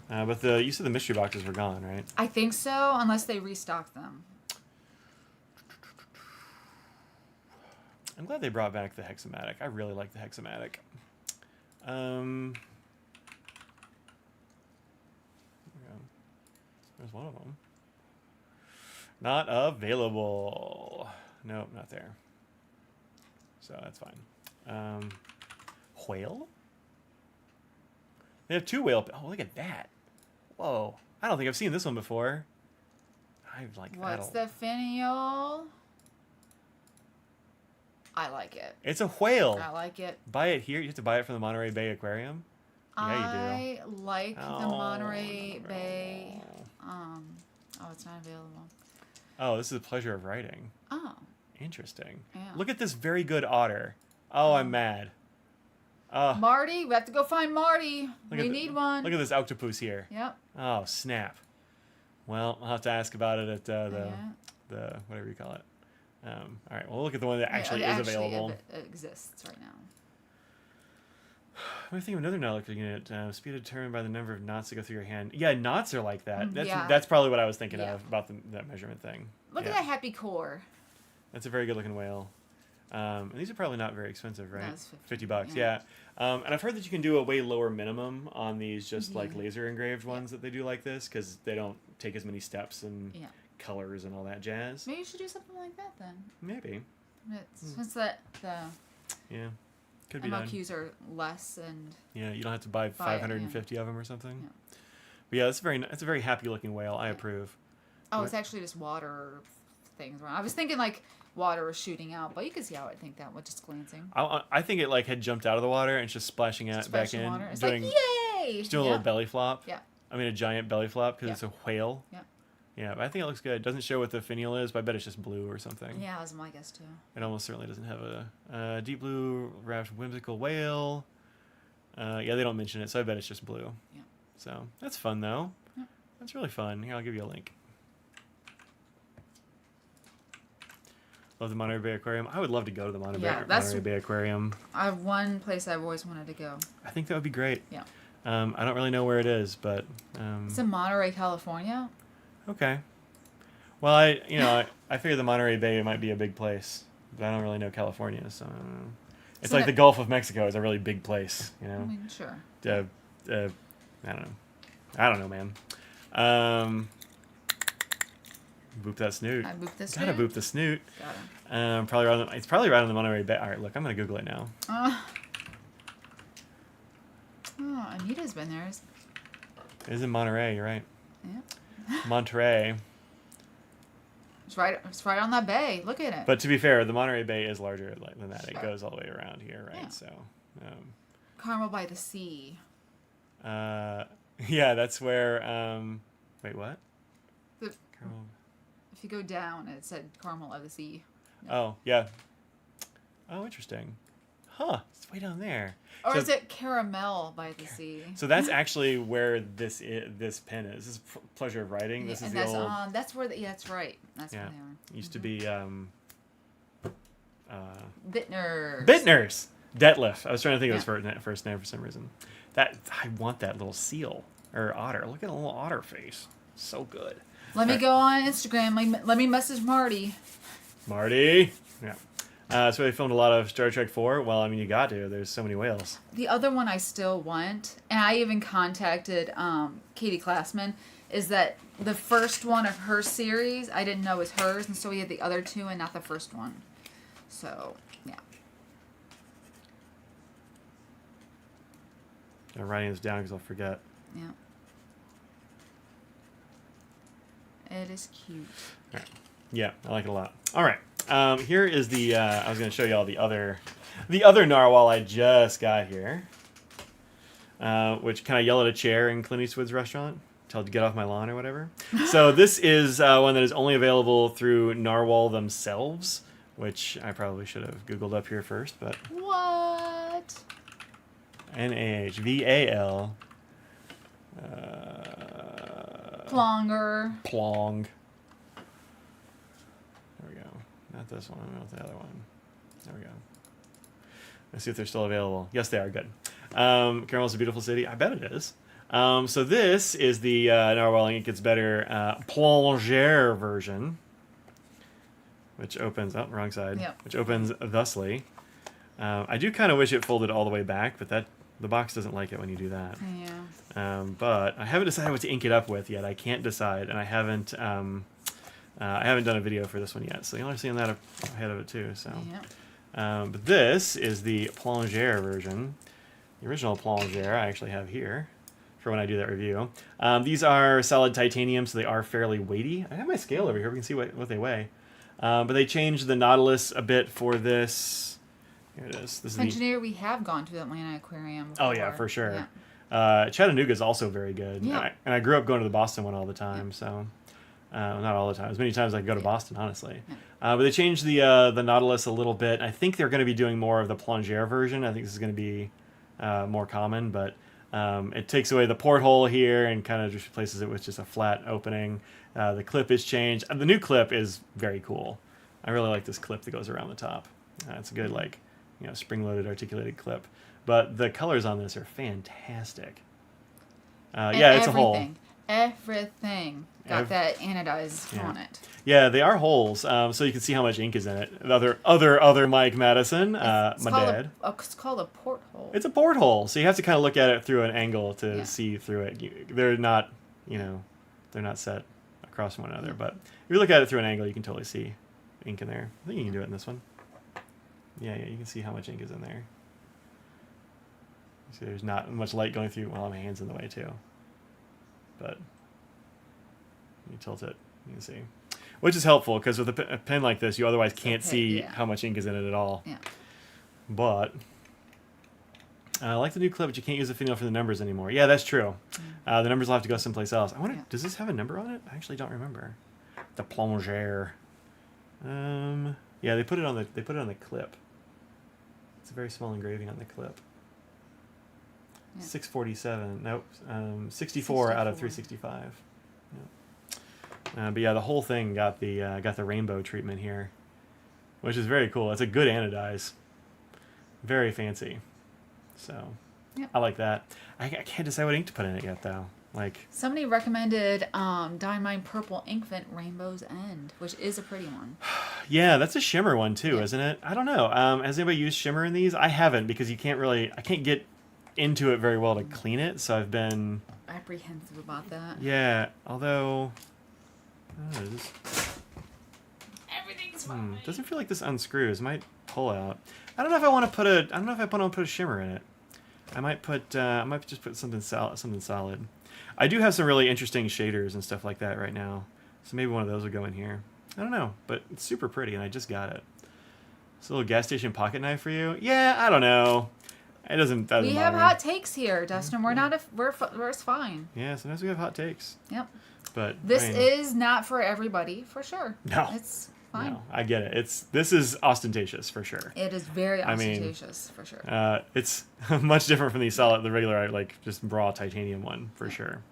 But you said the mystery boxes were gone, right? I think so, unless they restock them. I'm glad they brought back the Hexamatic. I really like the Hexamatic. There's one of them. Not available. Nope, not there. So that's fine. Whale? They have two whale. Oh, look at that. Whoa. I don't think I've seen this one before. I like that. What's the finial? I like it. It's a whale. I like it. Buy it here. You have to buy it from the Monterey Bay Aquarium. Yeah, you do. I like the Monterey Bay. It's not available. Oh, this is a pleasure of writing. Oh. Interesting. Yeah. Look at this very good otter. Oh, I'm mad. Marty, we have to go find Marty. We need one. Look at this octopus here. Yep. Oh, snap. Well, I'll have to ask about it at the whatever you call it. All right. Well, we'll look at the one that actually is available. It exists right now. I'm thinking of another knot looking at speed determined by the number of knots that go through your hand. Yeah, knots are like that. That's probably what I was thinking of about that measurement thing. Look at that happy core. That's a very good looking whale. And these are probably not very expensive, right? No, $50, yeah. And I've heard that you can do a way lower minimum on these just like laser engraved ones that they do like this, because they don't take as many steps and colors and all that jazz. Maybe you should do something like that then. Maybe. Since the could be MOQs done. are less and you don't have to buy 550 of them or something. Yeah. But yeah, that's a very happy looking whale. I approve. Oh, it's actually just water things around. I was thinking like water was shooting out, but you can see how I think that was just glancing. I think it like had jumped out of the water and it's just splashing back in. Water. It's like, yay! Just doing a little belly flop. Yeah. I mean a giant belly flop because it's a whale. Yeah. Yeah, but I think it looks good. It doesn't show what the finial is, but I bet it's just blue or something. Yeah, that was my guess too. It almost certainly doesn't have a deep blue wrapped whimsical whale. They don't mention it, so I bet it's just blue. Yeah. So that's fun though. Yeah. That's really fun. Here, I'll give you a link. Love the Monterey Bay Aquarium. I would love to go to the Monterey Bay Aquarium. I have one place I've always wanted to go. I think that would be great. Yeah. I don't really know where it is, but it's in Monterey, California. Okay. Well, I figure the Monterey Bay might be a big place, but I don't really know California, so I don't know. It's like the Gulf of Mexico is a really big place, you know. I mean, sure. I don't know, man. Boop that snoot. I boop the snoot. Gotta boop the snoot. Got it. It's probably right on the Monterey Bay. All right, look, I'm gonna Google it now. Anita's been there. It is in Monterey. You're right. Yeah. Monterey. It's right on that bay. Look at it. But to be fair, the Monterey Bay is larger than that. It goes all the way around here, right? Yeah. So. Carmel by the Sea. Yeah, that's where. Wait, what? Carmel. If you go down, it said Carmel of the Sea. No. Oh, yeah. Oh, interesting. Huh, it's way down there. Or So- is it Caramel by the Sea? So that's actually where this pen is. This is Pleasure of Writing. This is and the that's, old. That's where. That's right. That's Yeah, where they are. used to be. Bittners. Bittners. Detlef. I was trying to think of his first name for some reason. That I want that little seal or otter. Look at a little otter face. So good. Let me go on Instagram. Let me message Marty. Marty. Yeah. So they filmed a lot of Star Trek 4. Well, I mean, you got to. There's so many whales. The other one I still want, and I even contacted Katie Glassman, is that the first one of her series I didn't know was hers, and so we had the other two and not the first one. So, yeah. I'm writing this down because I'll forget. Yeah. It is cute. All right. Yeah, I like it a lot. All right. Here is the. I was going to show you all the other narwhal I just got here, which kind of yelled at a chair in Clint Eastwood's restaurant, told to get off my lawn or whatever. So this is one that is only available through Narwhal themselves, which I probably should have Googled up here first, but. What? Nahval. Plonger. Plong. There we go. Not this one. Not the other one. There we go. Let's see if they're still available. Yes, they are. Good. Caramel's a beautiful city. I bet it is. So this is the Narwhal It Gets Better Plongere version, which opens... Oh, wrong side. Yep. Which opens thusly. I do kind of wish it folded all the way back, but the box doesn't like it when you do that. Yeah. But I haven't decided what to ink it up with yet. I can't decide, and I haven't done a video for this one yet, so you'll only see that ahead of it too. So, Yeah. but this is the plongere version. The original plongere I actually have here for when I do that review. These are solid titanium, so they are fairly weighty. I have my scale over here. We can see what they weigh. But they changed the Nautilus a bit for this. Here it is. This is Engineer, we have gone to the Atlanta Aquarium before. Oh yeah, for sure. Yeah. Chattanooga is also very good. Yeah. And I grew up going to the Boston one all the time, so not all the time, as many times as I could go to Boston, honestly. Yeah. But they changed the Nautilus a little bit. I think they're going to be doing more of the plongere version. I think this is going to be more common, but it takes away the porthole here and kind of just replaces it with just a flat opening. The clip is changed. The new clip is very cool. I really like this clip that goes around the top. It's a good spring-loaded articulated clip. But the colors on this are fantastic. It's a hole. Everything got that anodized on it. Yeah, they are holes, so you can see how much ink is in it. The other Mike Madison, my dad. It's called a porthole. It's a porthole, so you have to kind of look at it through an angle to see through it. They're not, they're not set across one another. But if you look at it through an angle, you can totally see ink in there. I think you can do it in this one. Yeah, you can see how much ink is in there. See, there's not much light going through. Well, my hand's in the way too. But you tilt it, you can see. Which is helpful, because with a pen like this, you otherwise can't see how much ink is in it at all. Yeah. But I like the new clip, but you can't use the fingernail for the numbers anymore. Yeah, that's true. The numbers will have to go someplace else. I wonder, does this have a number on it? I actually don't remember. The plongere. Yeah, they put it on the clip. It's a very small engraving on the clip. Yeah. 647. Nope. 64 out of 365. Yeah. But yeah, the whole thing got the rainbow treatment here, which is very cool. It's a good anodize. Very fancy. So I like that. I can't decide what ink to put in it yet, though. Like, somebody recommended Diamine Purple Inkvent Rainbow's End, which is a pretty one. Yeah, that's a shimmer one too, isn't it? I don't know. Has anybody used shimmer in these? I haven't, because I can't get into it very well to clean it, so I've been apprehensive about that. Yeah, although everything's fine. Doesn't feel like this unscrews. Might pull out. I don't know if I want to put a shimmer in it. I might just put something solid. I do have some really interesting shaders and stuff like that right now, so maybe one of those will go in here. I don't know, but it's super pretty, and I just got it. It's a little gas station pocket knife for you. Yeah, I don't know. It doesn't. We have hot takes here, Dustin. We're fine. Yeah, sometimes we have hot takes. Yep. But this is not for everybody, for sure. No. fine. No, I get it. This is ostentatious for sure. It is very ostentatious for sure. It's much different from the regular like just raw titanium one for sure.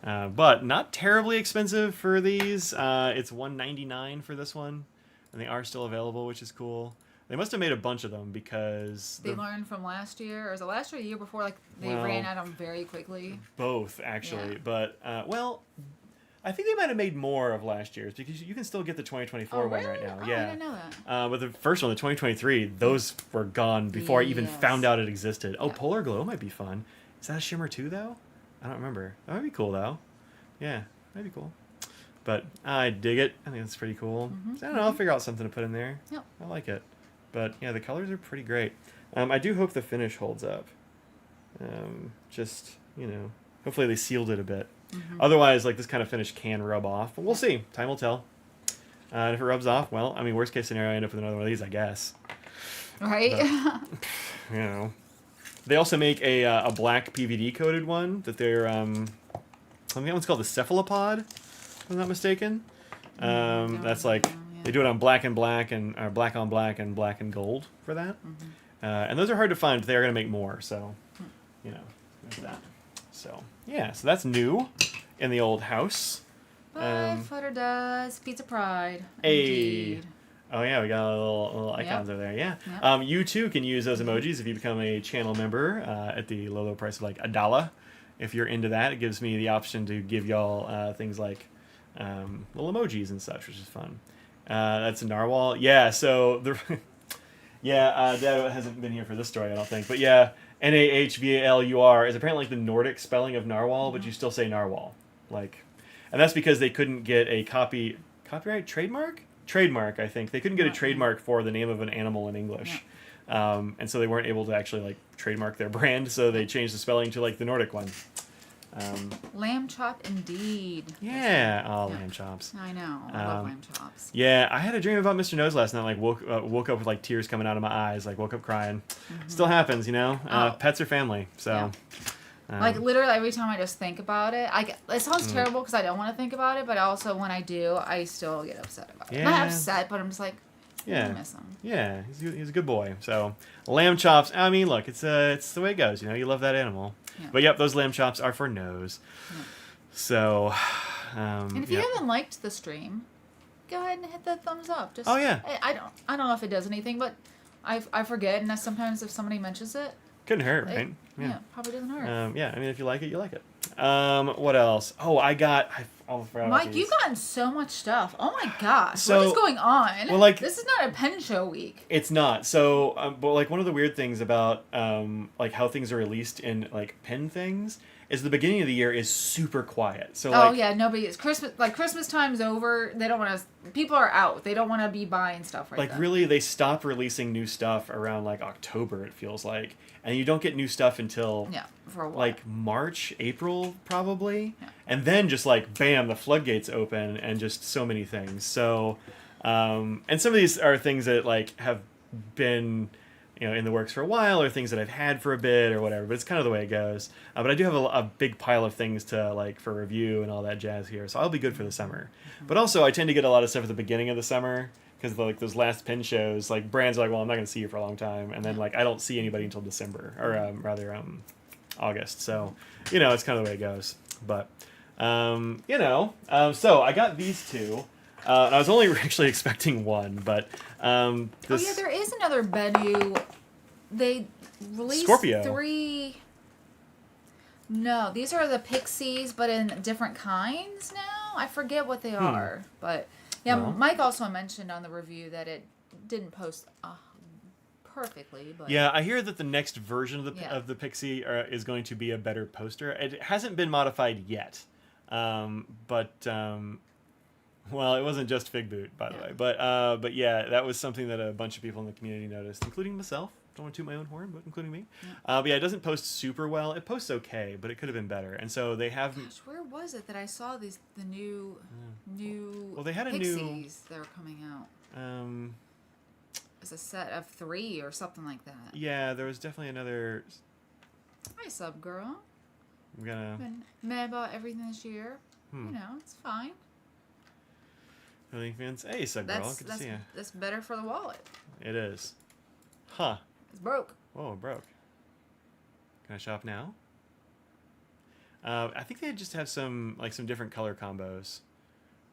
But not terribly expensive for these. It's $199 for this one, and they are still available, which is cool. They must have made a bunch of them because they learned from last year, or was it last year or the year before? Like they ran out of them very quickly. Both actually, but I think they might have made more of last year's because you can still get the 2024 one right now. Oh, yeah, I didn't know that. But the first one, the 2023, those were gone before I even found out it existed. Oh, Polar Glow might be fun. Is that a shimmer too, though? I don't remember. That might be cool, though. Yeah, might be cool. But I dig it. I think it's pretty cool. I don't know. I'll figure out something to put in there. Yep. I like it. But yeah, the colors are pretty great. I do hope the finish holds up. Just, hopefully they sealed it a bit. Otherwise, like, this kind of finish can rub off. But we'll see. Time will tell. And if it rubs off, well, I mean, worst case scenario, I end up with another one of these, I guess. Right? But, They also make a black PVD coated one that they're, I think that one's called the Cephalopod, if I'm not mistaken. That's like, they do it on black and black and black on black and black and gold for that. And those are hard to find, but they are going to make more. So, there's that. So, yeah, so that's new in the old house. But Flutter does Pizza Pride. Hey. Indeed. Oh, yeah, we got little icons over there, yeah. Yep. You, too, can use those emojis if you become a channel member at the low price of, like, $1. If you're into that, it gives me the option to give y'all things like little emojis and such, which is fun. That's a narwhal. Yeah, so Dad hasn't been here for this story, I don't think. But yeah, Nahvalur is apparently like the Nordic spelling of narwhal, but you still say narwhal. Like, and that's because they couldn't get a copyright trademark. I think they couldn't get a trademark for the name of an animal in English, and so they weren't able to actually like trademark their brand. So they changed the spelling to like the Nordic one. Lamb chop, indeed. Yeah, lamb chops. I know. I love lamb chops. Yeah, I had a dream about Mr. Nose last night. Like woke up with like tears coming out of my eyes. Like woke up crying. Still happens, Pets are family. So, like literally every time I just think about it, it sounds terrible because I don't want to think about it, but also when I do, I still get upset about it. Not upset, but I'm just like, I miss him. Yeah, he's a good boy. So lamb chops. I mean, look, it's the way it goes. You love that animal. Yeah. But yep, those lamb chops are for Nose. Yeah. So, and if you haven't liked the stream, go ahead and hit the thumbs up. Just, I don't know if it does anything, but I forget, and sometimes if somebody mentions it, couldn't hurt, right? Yeah, probably doesn't hurt. Yeah, I mean, if you like it, you like it. What else? Oh, I forgot Mike, you've gotten so much stuff. Oh my gosh, what is going on? Well, like, this is not a pen show week. It's not. So, but like one of the weird things about like how things are released in like pen things is the beginning of the year is super quiet. So nobody is Christmas time's over. They don't want to. People are out. They don't want to be buying stuff right now. Like really, they stop releasing new stuff around like October. It feels like, and you don't get new stuff until for a while. Like March, April probably, and then just like bam, the floodgates open and just so many things. So, and some of these are things that like have been in the works for a while, or things that I've had for a bit or whatever, but it's kind of the way it goes. But I do have a big pile of things to like for review and all that jazz here, so I'll be good for the summer. But also I tend to get a lot of stuff at the beginning of the summer, because like those last pen shows, like brands are like, well, I'm not going to see you for a long time, and then like I don't see anybody until December, or rather August, so it's kind of the way it goes. But so I got these two. I was only actually expecting one, but there is another Benu. They released Scorpio. 3. No, these are the Pixies, but in different kinds now. I forget what they are, but Mike also mentioned on the review that it didn't post perfectly. But I hear that the next version of the Pixie is going to be a better poster. It hasn't been modified yet, but. Well, it wasn't just Fig Boot, by the way. But yeah, that was something that a bunch of people in the community noticed, including myself. Don't want to toot my own horn, but including me. But it doesn't post super well. It posts okay, but it could have been better. And so they have... Gosh, where was it that I saw the new well, they had Pixies that were coming out? It's a set of 3 or something like that. Yeah, there was definitely another... Hi, sub girl. I'm gonna... Been mad about everything this year. It's fine. Fans. Hey, Sub Girl. Good to see you. That's better for the wallet. It is. Huh. It's broke. Whoa, it broke. Can I shop now? I think they just have some different color combos,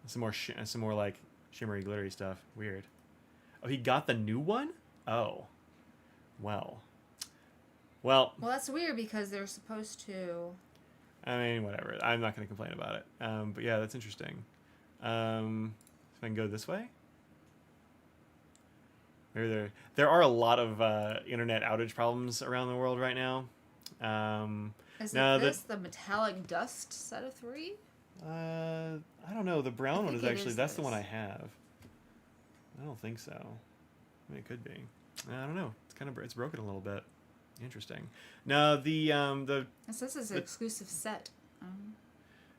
some more like shimmery, glittery stuff. Weird. Oh, he got the new one? Oh, well. Well, that's weird because they're supposed to. I mean, whatever. I'm not going to complain about it. But yeah, that's interesting. If I can go this way. Maybe there are a lot of internet outage problems around the world right now. Is this the metallic dust set of 3? I don't know. The brown one is actually that's the one I have. I don't think so. I mean, it could be. I don't know. It's broken a little bit. Interesting. No, the This is an exclusive set.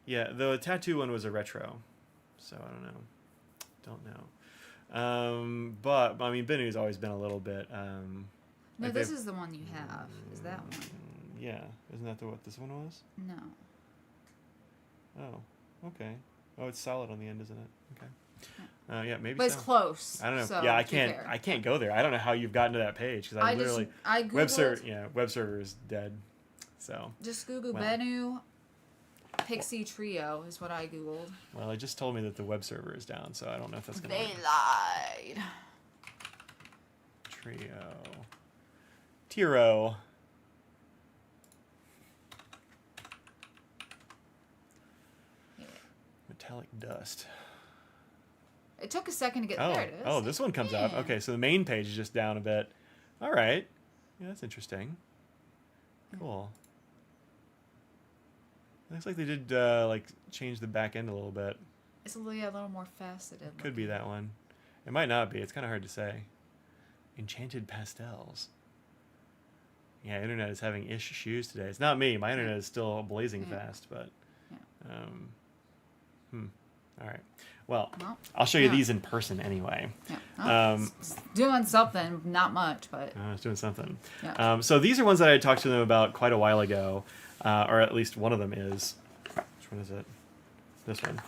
Yeah, the tattoo one was a retro, so I don't know. But I mean, Benu's always been a little bit. No, this is the one you have. Is that one? Yeah, isn't that what this one was? No. Oh, okay. Oh, it's solid on the end, isn't it? Okay. Yeah, maybe. But it's close. I don't know. So yeah, I can't go there. I don't know how you've gotten to that page because I googled, web server is dead. So just Google Benu Pixie Trio is what I googled. Well, it just told me that the web server is down, so I don't know if that's gonna. They lied. Tiro. Yeah. Metallic dust. It took a second to get there. It is. Oh, this one comes up. Okay, so the main page is just down a bit. All right. Yeah, that's interesting. Cool. Looks like they did change the back end a little bit. It's a little more faceted. Could be that one. It might not be. It's kind of hard to say. Enchanted pastels. Yeah, internet is having issues today. It's not me. My internet is still blazing fast, but all right. Well, I'll show you these in person anyway. Yeah. It's doing something, not much, but it's doing something. Yeah. So these are ones that I talked to them about quite a while ago, or at least one of them is. Which one is it? This one.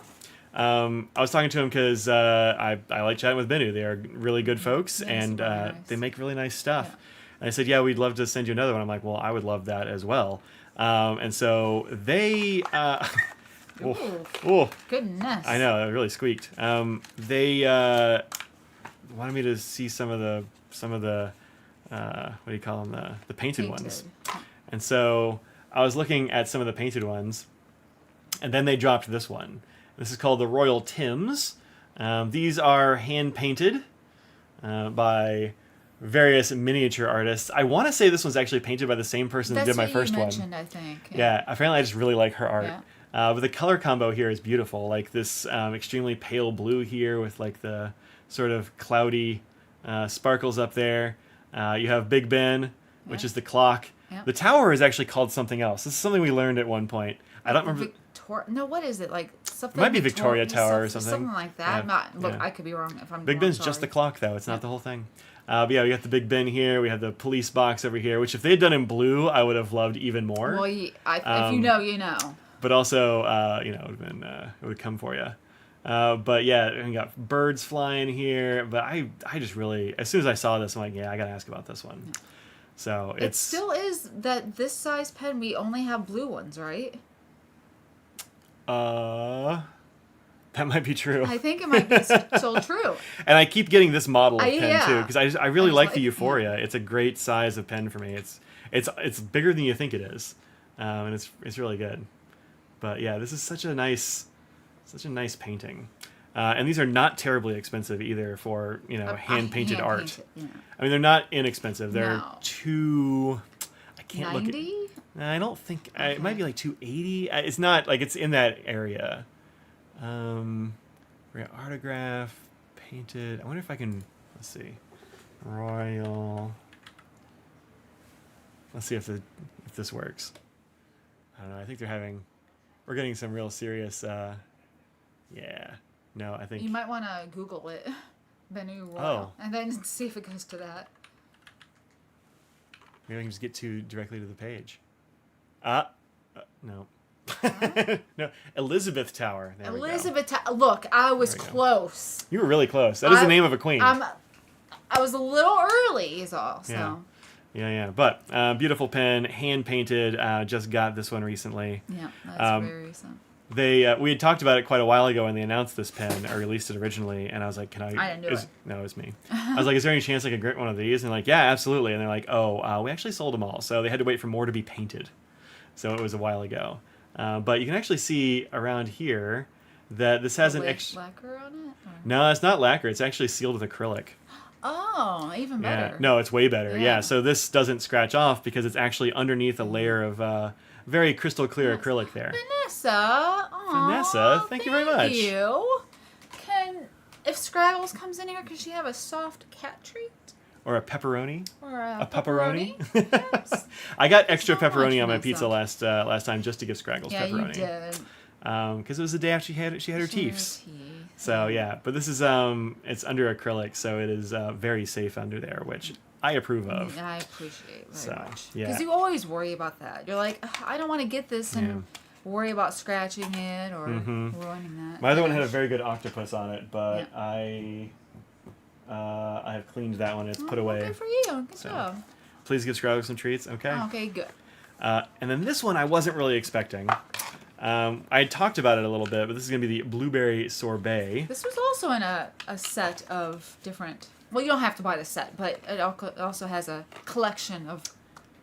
I was talking to him because I like chatting with Benu. They are really good folks, and really nice. They make really nice stuff. Yeah. And I said, yeah, we'd love to send you another one. I'm like, well, I would love that as well. And so they... oh, goodness. I know, it really squeaked. They wanted me to see some of the what do you call them, the painted ones. And so I was looking at some of the painted ones, and then they dropped this one. This is called the Royal Tims. These are hand painted by various miniature artists. I want to say this one's actually painted by the same person that did my first one. That's what you mentioned, I think. Yeah, apparently I just really like her art. Yeah. But the color combo here is beautiful. Like this extremely pale blue here with like the sort of cloudy sparkles up there. You have Big Ben, which is the clock. Yeah. The tower is actually called something else. This is something we learned at one point. I don't remember. No, what is it? Like something. It might be Victoria Tower or something. Something like that. Yeah. I could be wrong if I'm. Big Ben's just the clock, though. It's not the whole thing. But yeah, we got the Big Ben here. We have the police box over here, which if they had done in blue, I would have loved even more. Well, if you know, you know. But also, it would have been, it would have come for you. But yeah, we got birds flying here. But I just really, as soon as I saw this, I'm like, yeah, I got to ask about this one. Yeah. So it still is that this size pen, we only have blue ones, right? That might be true. I think it might be still true. And I keep getting this model of pen too, because I really like the Euphoria. Yeah. It's a great size of pen for me. It's bigger than you think it is, and it's really good. But yeah, this is such a nice painting, and these are not terribly expensive either for hand painted art. Yeah. I mean, they're not inexpensive. They're I can't 90? Look at. I don't think it might be like $280. It's not like it's in that area. Autograph painted. I wonder if I can. Let's see. Royal. Let's see if this works. I don't know. I think we're getting some real serious. Yeah. No, I think. You might want to Google it, Benu Royal, and then see if it goes to that. Maybe I can just get directly to the page. No. No, Elizabeth Tower. There Elizabeth. Look, I was close. You were really close. That is the name of a queen. I was a little early, is all. So. Yeah. But beautiful pen, hand painted. Just got this one recently. Yeah, that's very recent. We had talked about it quite a while ago when they announced this pen or released it originally, and I was like, "Can I?" I didn't do it. No, it was me. I was like, "Is there any chance I could get one of these?" And they're like, "Yeah, absolutely." And they're like, "Oh, we actually sold them all, so they had to wait for more to be painted." So it was a while ago. But you can actually see around here that this has an extra lacquer on it. Or? No, it's not lacquer. It's actually sealed with acrylic. Oh, even better. No, it's way better. Yeah. So this doesn't scratch off because it's actually underneath a layer of very crystal clear acrylic there. Vanessa. Vanessa, thank you very much. You. If Scraggles comes in here, can she have a soft cat treat? Or a pepperoni. Or a pepperoni. Yes. I got extra pepperoni on my pizza last time just to give Scraggles pepperoni. Yeah, you did. Because it was the day after she had her teeths. So yeah, but this is it's under acrylic, so it is very safe under there, which I approve of. I appreciate very much. Yeah. Because you always worry about that. You're like, I don't want to get this and worry about scratching it or ruining that. My other one had a very good octopus on it, but I have cleaned that one. It's put away. Good for you. Good job. Please give Scraggles some treats. Okay. Okay, good. And then this one I wasn't really expecting. I had talked about it a little bit, but this is going to be the blueberry sorbet. This was also in a set of different... Well, you don't have to buy the set, but it also has a collection of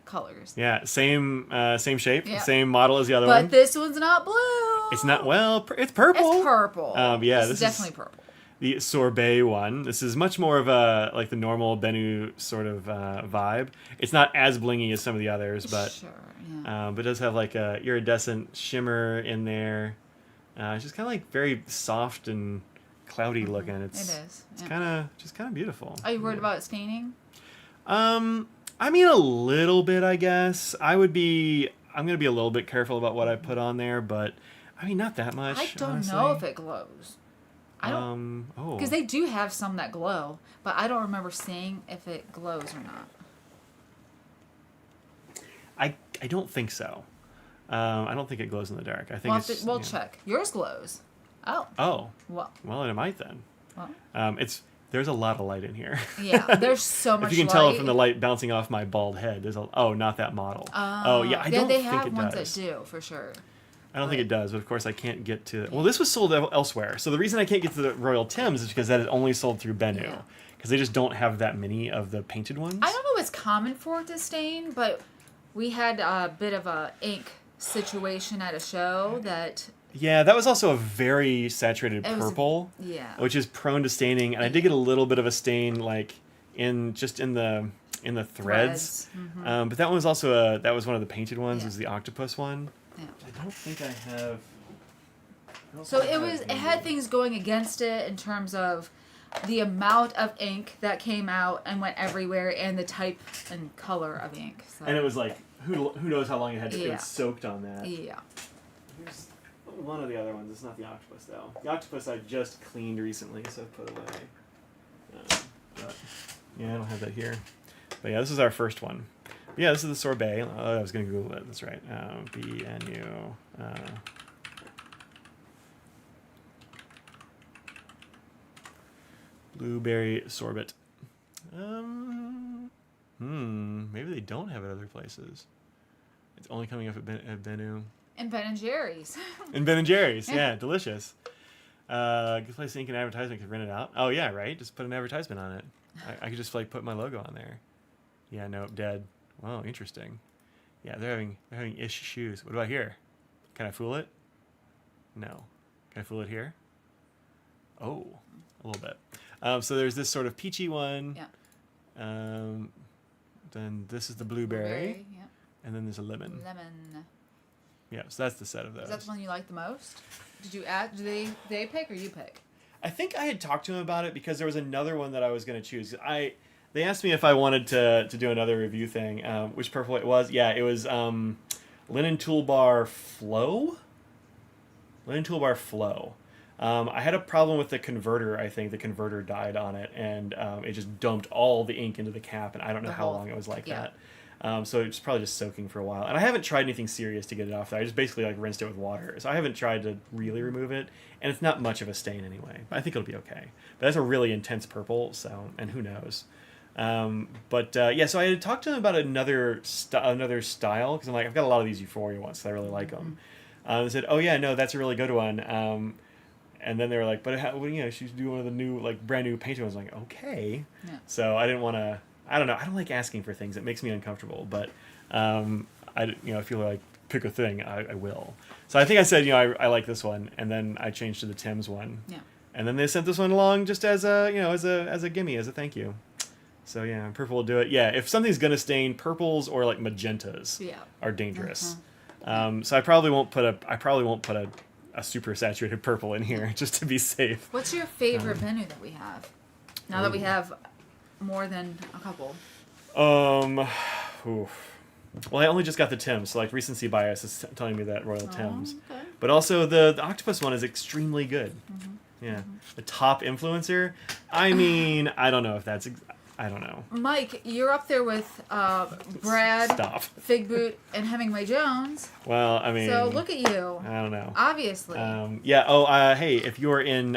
colors. Yeah, same shape, same model as the other one. But this one's not blue. It's not, well, it's purple. It's purple. Yeah, this is definitely purple. The sorbet one. This is much more of a, like the normal Benu sort of vibe. It's not as blingy as some of the others, but... Sure. But it does have like a iridescent shimmer in there. It's just kind of like very soft and cloudy looking. It is. It's kind of beautiful. Are you worried about it staining? I mean, a little bit, I guess. I'm gonna be a little bit careful about what I put on there, but I mean, not that much. I don't know if it glows. I don't. Because they do have some that glow, but I don't remember seeing if it glows or not. I don't think so. I don't think it glows in the dark. I think we'll check. Yours glows. Oh. Oh. Well, it might then. Well. There's a lot of light in here. Yeah, there's so much light. If you can tell from the light bouncing off my bald head, there's not that model. Oh, yeah, I don't think it does. They have ones that do, for sure. I don't think it does, but of course I can't get to... Well, this was sold elsewhere. So the reason I can't get to the Royal Thames is because that is only sold through Benu. Because they just don't have that many of the painted ones. I don't know if it's common for it to stain, but we had a bit of a ink situation at a show that... Yeah, that was also a very saturated purple, which is prone to staining. And I did get a little bit of a stain, like in the threads. Mm-hmm. But that one was also that was one of the painted ones. Was the octopus one. Yeah. I don't think I have. So it had things going against it in terms of the amount of ink that came out and went everywhere, and the type and color of ink. So. And it was like who knows how long it had to get soaked on that. Yeah. Here's one of the other ones. It's not the octopus though. The octopus I just cleaned recently, so I put away. But yeah, I don't have that here. But yeah, this is our first one. Yeah, this is the sorbet. Oh, I was going to Google it. That's right. Benu. Blueberry sorbet. Maybe they don't have it other places. It's only coming up at Benu. And Ben & Jerry's. And Ben & Jerry's, yeah, delicious. Good place to ink an advertisement could rent it out. Oh, yeah, right? Just put an advertisement on it. I could just, like, put my logo on there. Yeah, nope, dead. Wow, interesting. Yeah, they're having ish shoes. What about here? Can I fool it? No. Can I fool it here? Oh, a little bit. So there's this sort of peachy one. Yeah. Then this is the blueberry. Yeah. And then there's a lemon. Lemon. Yeah, so that's the set of those. Is that the one you like the most? Did you add? Do they pick or you pick? I think I had talked to him about it because there was another one that I was going to choose. They asked me if I wanted to do another review thing. Which purple it was? Yeah, it was Linen Toolbar Flow. Linen Toolbar Flow. I had a problem with the converter. I think the converter died on it, and it just dumped all the ink into the cap, and I don't know how long it was like that. So it's probably just soaking for a while. And I haven't tried anything serious to get it off there. I just basically like rinsed it with water. So I haven't tried to really remove it. And it's not much of a stain anyway. I think it'll be okay. But that's a really intense purple, so, and who knows. Yeah, so I had talked to them about another style, because I'm like, I've got a lot of these Euphoria ones, so I really like them. They said, oh yeah, no, that's a really good one. And then they were like, but she's doing one of the new, like, brand new painting. I was like, okay. Yeah. So I didn't want to, I don't know, I don't like asking for things. It makes me uncomfortable, but if you like pick a thing, I will. So I think I said, I like this one, and then I changed to the Tim's one. Yeah. And then they sent this one along just as a, as a gimme, as a thank you. So yeah, purple will do it. Yeah, if something's gonna stain, purples or like magentas are dangerous. So I probably won't put a super saturated purple in here just to be safe. What's your favorite Benu that we have? Now that we have more than a couple. Well, I only just got the Tim's, so like recency bias is telling me that Royal Tim's. Okay. But also the octopus one is extremely good. Yeah. The top influencer. I mean, I don't know if that's. I don't know. Mike, you're up there with Brad, Fig Boot, and Hemingway Jones. Well, I mean. So look at you. I don't know. Obviously. Hey, if you're in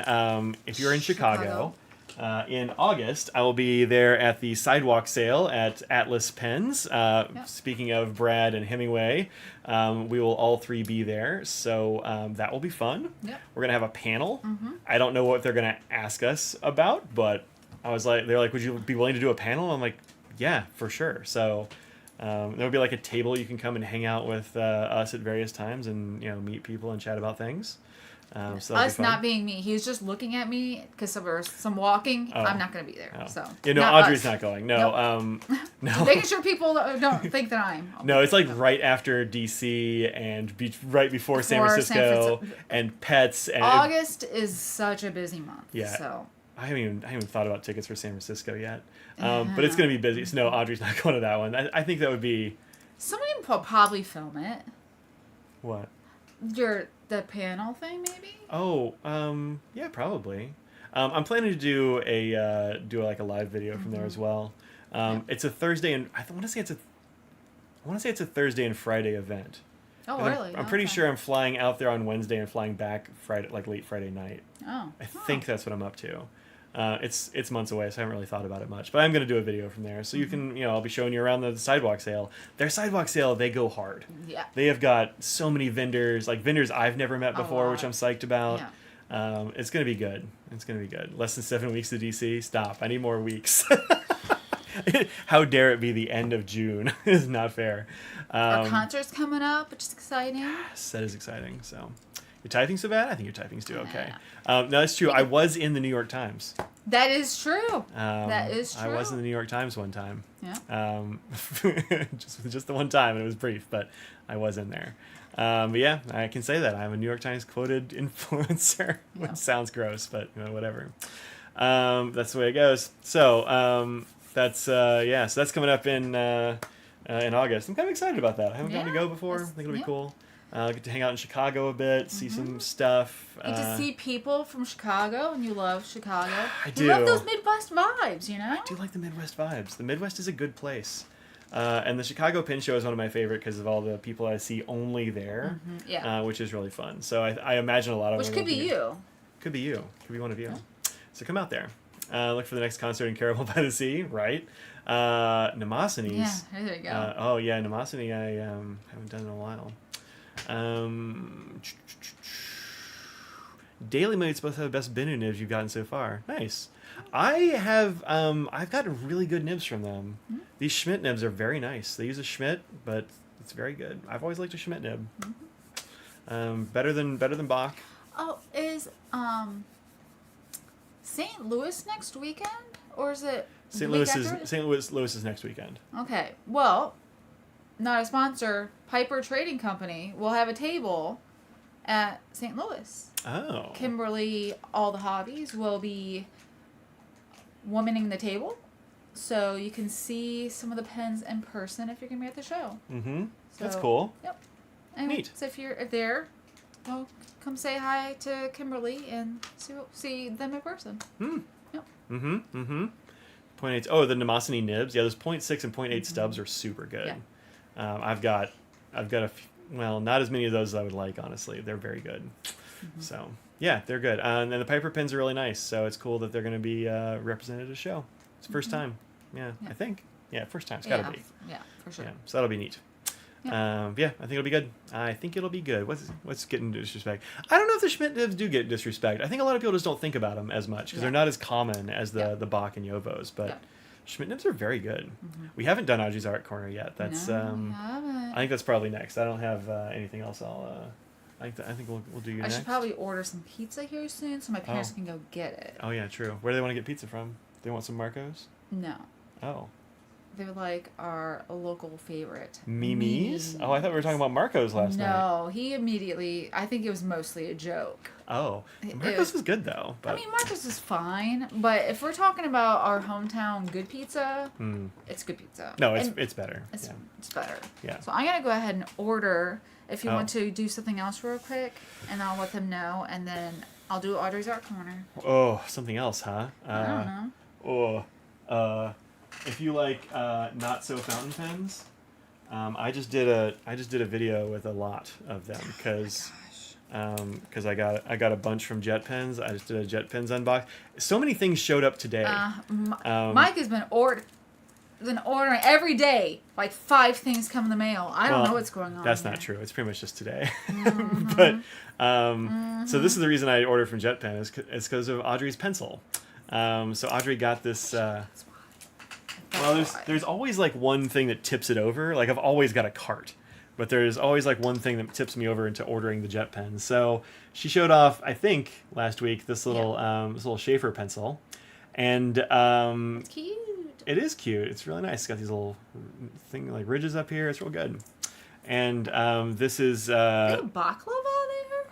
Chicago, in August, I will be there at the sidewalk sale at Atlas Pens. Speaking of Brad and Hemingway, we will all three be there. So that will be fun. Yep. We're gonna have a panel. I don't know what they're gonna ask us about, but. They're like, would you be willing to do a panel? I'm like, yeah, for sure. So there'll be like a table you can come and hang out with us at various times and meet people and chat about things. So us not being me, he was just looking at me because there was some walking. I'm not going to be there. So Audrey's not going. No, no. Making sure people don't think that I'm. No, it's like right after DC and right before San Francisco and Pets. And August is such a busy month. Yeah. So. I haven't even thought about tickets for San Francisco yet, but it's going to be busy. So no, Audrey's not going to that one. I think that would be. Somebody will probably film it. What? The panel thing, maybe. Oh, yeah, probably. I'm planning to do a live video from there as well. It's a Thursday and I want to say it's a Thursday and Friday event. Oh, really? I'm pretty sure I'm flying out there on Wednesday and flying back Friday, like late Friday night. Oh. I think that's what I'm up to. It's months away, so I haven't really thought about it much. But I'm going to do a video from there. So you can, I'll be showing you around the sidewalk sale. Their sidewalk sale, they go hard. Yeah. They have got so many vendors, like vendors I've never met before, which I'm psyched about. Yeah. It's going to be good. It's going to be good. Less than 7 weeks to DC. Stop. I need more weeks. How dare it be the end of June? It's not fair. Our concert's coming up, which is exciting. Yes, that is exciting. So, your typing so bad? I think your typing's do okay. No, that's true. I was in the New York Times. That is true. That is true. I was in the New York Times one time. Yeah. Just the one time, and it was brief, but I was in there. But yeah, I can say that I'm a New York Times quoted influencer. Which sounds gross, but whatever. That's the way it goes. So that's so that's coming up in August. I'm kind of excited about that. I haven't gotten to go before. I think it'll be cool. I'll get to hang out in Chicago a bit, see some stuff. Get to see people from Chicago, and you love Chicago. I do. You love those Midwest vibes, I do like the Midwest vibes. The Midwest is a good place. And the Chicago Pin Show is one of my favorite because of all the people I see only there, which is really fun. So I imagine a lot of which could be you. Could be you. Could be one of you. Yeah. So come out there. Look for the next concert in Caribou by the Sea, right? Nemosines. Yeah, there you go. Nemosine I haven't done in a while. Daily Mood's supposed to have the best Benu nibs you've gotten so far. Nice. I've gotten really good nibs from them. Mm-hmm. These Schmidt nibs are very nice. They use a Schmidt, but it's very good. I've always liked a Schmidt nib. Mm-hmm. Better than Bach. Oh, is St. Louis next weekend, or is it St. Louis is next weekend. Okay. Well, not a sponsor. Piper Trading Company will have a table at St. Louis. Oh. Kimberly, all the hobbies will be womaning the table, so you can see some of the pens in person if you're gonna be at the show. Mm-hmm. So, that's cool. Yep. And neat. So if you're there, well, come say hi to Kimberly and see them in person. Hmm. Yep. Mm-hmm. Mm-hmm. .8. Oh, the Nemosini nibs. Yeah, those .6 and .8 stubs are super good. Yeah. I've got well, not as many of those as I would like, honestly. They're very good. So yeah, they're good. And the Piper pins are really nice. So it's cool that they're going to be represented at a show. It's the first time. Yeah, I think. Yeah, first time. It's got to be. Yeah, for sure. Yeah, so that'll be neat. Yeah. I think it'll be good. I think it'll be good. What's getting disrespect? I don't know if the Schmidt nibs do get disrespect. I think a lot of people just don't think about them as much because they're not as common as the Bach and Yovos. But Schmidt nibs are very good. We haven't done Audrey's Art Corner yet. That's we haven't. I think that's probably next. I don't have anything else. I think we'll do you next. I should probably order some pizza here soon so my parents can go get it. Oh yeah, true. Where do they want to get pizza from? They want some Marco's? No. Oh. They're like our local favorite. Mimi's? Oh, I thought we were talking about Marco's last night. No, he immediately. I think it was mostly a joke. Oh, Marco's was good though. But... I mean, Marco's is fine, but if we're talking about our hometown good pizza, it's good pizza. No, it's better. It's better. Yeah. So I'm gonna go ahead and order. If you want to do something else real quick, and I'll let them know, and then I'll do Audrey's Art Corner. Oh, something else, huh? I don't know. If you like not so fountain pens, I just did a video with a lot of them because I got a bunch from JetPens. I just did a JetPens unbox. So many things showed up today. Mike has been ordering every day. Like 5 things come in the mail. I don't know what's going on. That's not true. It's pretty much just today. But so this is the reason I ordered from JetPen is because of Audrey's pencil. So Audrey got this. Well, there's always like one thing that tips it over. Like I've always got a cart, but there's always like one thing that tips me over into ordering the JetPens. So she showed off, I think, last week this little Schaefer pencil, and it's cute. It is cute. It's really nice. It's got these little thing like ridges up here. It's real good. And this is. Is it baklava there?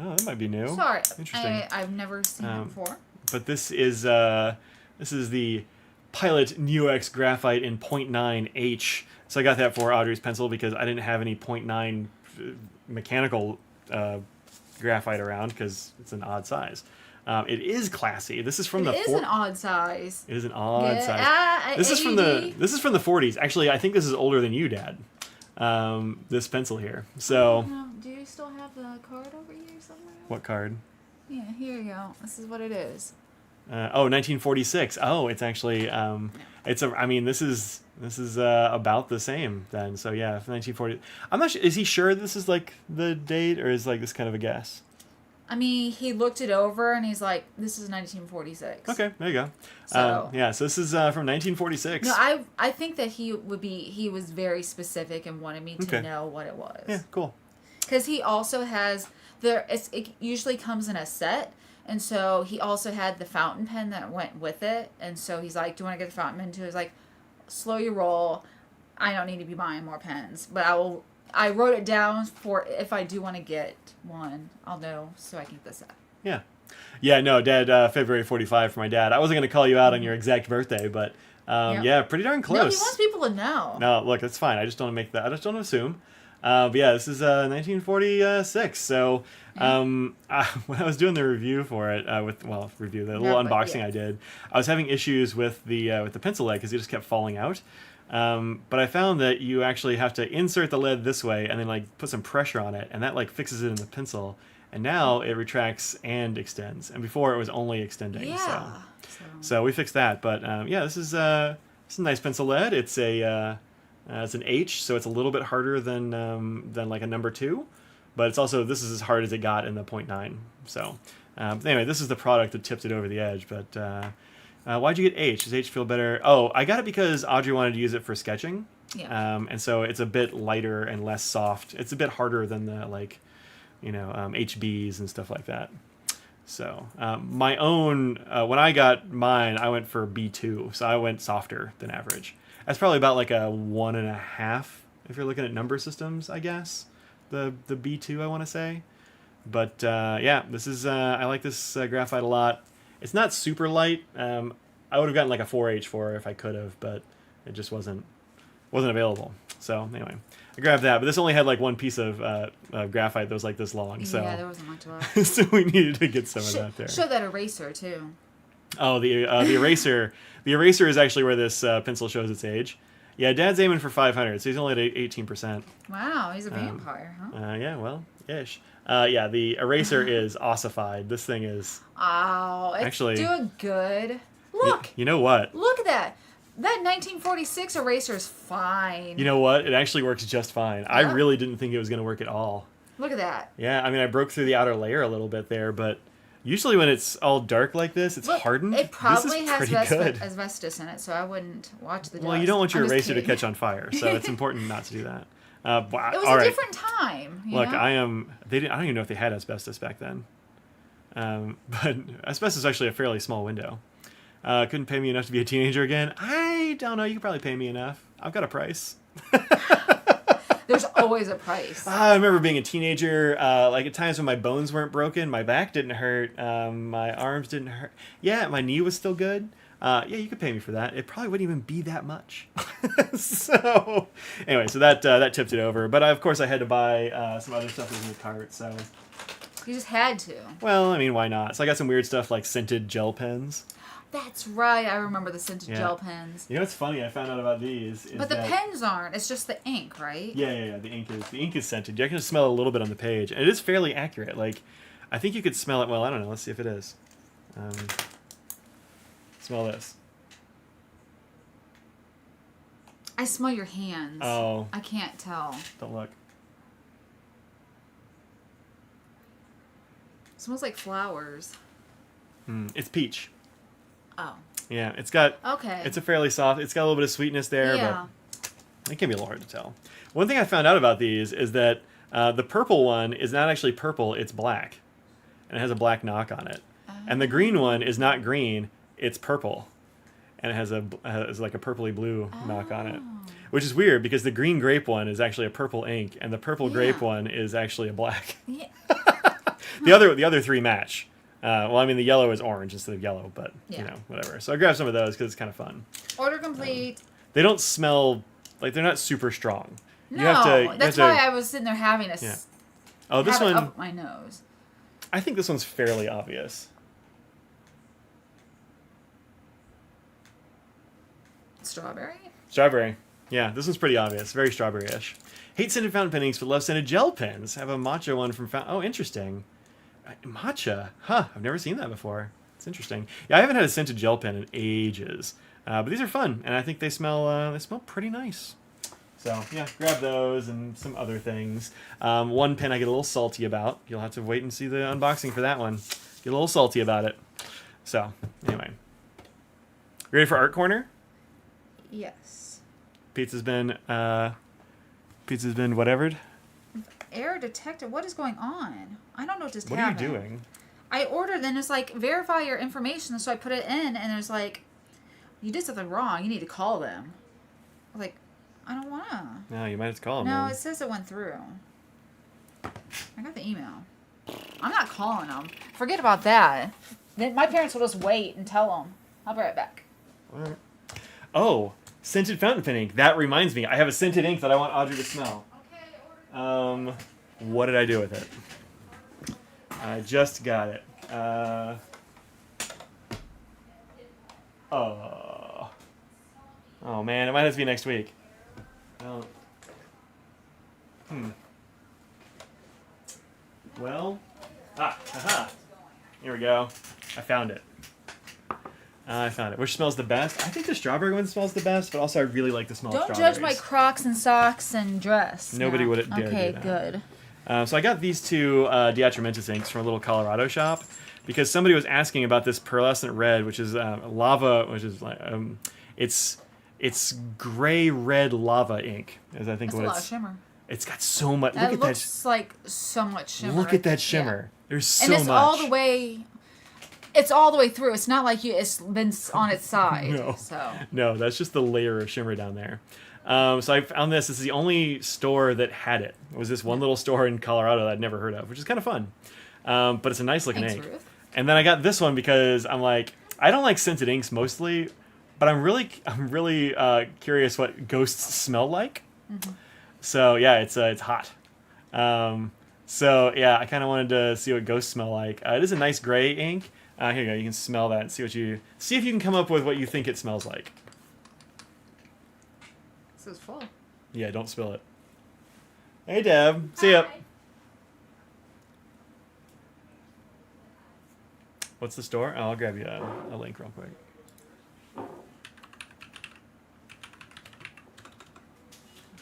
Oh, that might be new. Sorry, Interesting. I've never seen it before. But this is the Pilot NeoX Graphite in .9H. So I got that for Audrey's pencil because I didn't have any .9 mechanical graphite around because it's an odd size. It is classy. This is from It is an odd size. It is an odd size. This is from the 40s. Actually, I think this is older than you, Dad. This pencil here. So. Do you still have the card over here somewhere? What card? Yeah, here you go. This is what it is. 1946. Oh, it's actually this is about the same then. So yeah, 1940. I'm not sure. Is he sure this is like the date, or is like this kind of a guess? I mean, he looked it over and he's like, "This is 1946." Okay, there you go. So so this is from 1946. No, I think that he was very specific and wanted me to know what it was. Yeah, cool. Because he also has it usually comes in a set. And so he also had the fountain pen that went with it. And so he's like, do you want to get the fountain pen too? He's like, slow your roll. I don't need to be buying more pens. But I wrote it down for if I do want to get one, I'll know so I can get this out. Yeah. Yeah, no, Dad, February 45 for my dad. I wasn't going to call you out on your exact birthday, but yeah, pretty darn close. No, he wants people to know. No, look, that's fine. I just don't assume. But yeah, this is 1946. So when I was doing the review for it, the little unboxing I did, I was having issues with the pencil lead because it just kept falling out. But I found that you actually have to insert the lead this way and then like put some pressure on it, and that like fixes it in the pencil. And now it retracts and extends. And before it was only extending. Yeah. So we fixed that. But yeah, this is a nice pencil lead. It's it's an H, so it's a little bit harder than like a number 2, but this is as hard as it got in the .9. So anyway, this is the product that tipped it over the edge. But why'd you get H? Does H feel better? Oh, I got it because Audrey wanted to use it for sketching. Yeah. And so it's a bit lighter and less soft. It's a bit harder than the HBs and stuff like that. So my own when I got mine, I went for B2, so I went softer than average. That's probably about like a 1.5 if you're looking at number systems, I guess. The B2, I want to say. But yeah, this is I like this graphite a lot. It's not super light. I would have gotten like a 4H for it if I could have, but it just wasn't available. So anyway, I grabbed that. But this only had like one piece of graphite that was like this long. So yeah, there wasn't much left. so we needed to get some of that there. Show that eraser too. Oh, the eraser. The eraser is actually where this pencil shows its age. Yeah, Dad's aiming for 500, so he's only at 18%. Wow, he's a vampire, huh? Yeah, well, ish. Yeah, the eraser is ossified. This thing is... Oh, it's actually doing good. Look! You know what? Look at that. That 1946 eraser is fine. You know what? It actually works just fine. I really didn't think it was going to work at all. Look at that. Yeah, I mean, I broke through the outer layer a little bit there, but usually when it's all dark like this, it's hardened. It probably has good. asbestos in it, so I wouldn't watch the dust. Well, you don't want your eraser to catch on fire, so it's important not to do that. It was a different time. Look, know? I don't even know if they had asbestos back then. But asbestos is actually a fairly small window. Couldn't pay me enough to be a teenager again. I don't know. You could probably pay me enough. I've got a price. There's always a price. I remember being a teenager, like at times when my bones weren't broken, my back didn't hurt, my arms didn't hurt. Yeah, my knee was still good. Yeah, you could pay me for that. It probably wouldn't even be that much. So, anyway, so that tipped it over. But of course, I had to buy some other stuff in the cart. So you just had to. Well, I mean, why not? So I got some weird stuff like scented gel pens. That's right. I remember the scented gel pens. You know what's funny? I found out about these. But the pens aren't. It's just the ink, right? Yeah. The ink is scented. You can smell a little bit on the page, and it is fairly accurate. Like, I think you could smell it. Well, I don't know. Let's see if it is. Smell this. I smell your hands. Oh. I can't tell. Don't look. It smells like flowers. It's peach. Oh. Yeah, it's got... Okay. It's a fairly soft... It's got a little bit of sweetness there, but it can be a little hard to tell. One thing I found out about these is that the purple one is not actually purple, it's black. And it has a black knock on it. And the green one is not green, it's purple. And it has like a purpley blue knock on it. Which is weird because the green grape one is actually a purple ink and the purple grape one is actually a black. Yeah. The other three match. Well, I mean, the yellow is orange instead of yellow, but, you know, whatever. So I grabbed some of those because it's kind of fun. Order complete. They don't smell, like, they're not super strong. No, that's why I was sitting there having Oh, this one... up my nose. I think this one's fairly obvious. Strawberry? Strawberry. Yeah, this one's pretty obvious. Very strawberry-ish. Hate scented fountain pen inks, but love scented gel pens. I have a matcha one from fountain... Oh, interesting. Matcha. Huh, I've never seen that before. It's interesting. Yeah, I haven't had a scented gel pen in ages. But these are fun, and I think they smell pretty nice. So, yeah, grab those and some other things. One pen I get a little salty about. You'll have to wait and see the unboxing for that one. Get a little salty about it. So, anyway. Ready for Art Corner? Yes. Pizza's been whatevered? Error detected. What is going on? I don't know what just happened. What are you doing? I ordered, and it's like, verify your information. So I put it in, and there's like, you did something wrong. You need to call them. Like, I don't want to. No, you might have to call them. No, then. it says it went through. I got the email. I'm not calling them. Forget about that. Then my parents will just wait and tell them. I'll be right back. All right. Oh, scented fountain pen ink. That reminds me. I have a scented ink that I want Audrey to smell. Okay, what did I do with it? I just got it. Oh man, it might have to be next week. Well, aha. Here we go. I found it. Which smells the best? I think the strawberry one smells the best, but also I really like the smell of strawberries. Don't judge my Crocs and socks and dress. Nobody would dare do that. Okay, good. So I got these two Diatramentis inks from a little Colorado shop because somebody was asking about this pearlescent red, which is lava, which is like it's gray red lava ink. Is I think That's what a it's. lot of shimmer. It's got so much. It looks like so much shimmer. Look at that shimmer. Yeah. There's so much. And it's all the way. It's all the way through. It's not like it's been on its side. No. So. No, that's just the layer of shimmer down there. So I found this. This is the only store that had it. It was this one little store in Colorado that I'd never heard of, which is kind of fun. But it's a nice looking ink. Ruth. And then I got this one because I'm like, I don't like scented inks mostly, but I'm really curious what ghosts smell like. Mm-hmm. So yeah, it's hot. So yeah, I kind of wanted to see what ghosts smell like. It is a nice gray ink. Here you go. You can smell that and see if you can come up with what you think it smells like. This is full. Yeah, don't spill it. Hey Deb, see ya. What's the store? Oh, I'll grab you a link real quick.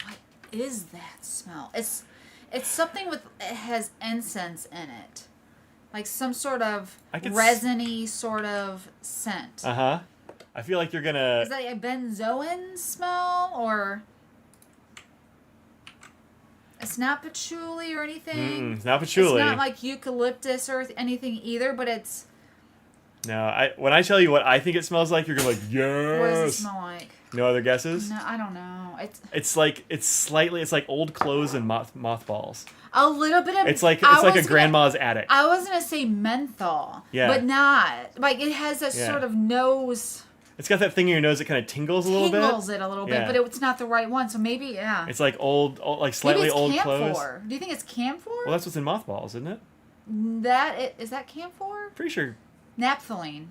What is that smell? It's something with, it has incense in it. Like some sort of resiny sort of scent. Uh-huh. I feel like you're gonna... Is that a benzoin smell or... It's not patchouli or anything. It's not patchouli. It's not like eucalyptus or anything either, but it's... No, when I tell you what I think it smells like, you're gonna be like, yes. What does it smell like? No other guesses? No, I don't know. It's like old clothes and mothballs. A little bit of... It's like a grandma's attic. I was gonna say menthol, but not. Like it has a sort of nose... It's got that thing in your nose that kind of tingles a little bit. Tingles it a little bit, but it's not the right one. So maybe, yeah. It's like like slightly old clothes. Do you think it's camphor? Well, that's what's in mothballs, isn't it? Is that camphor? Pretty sure. Naphthalene.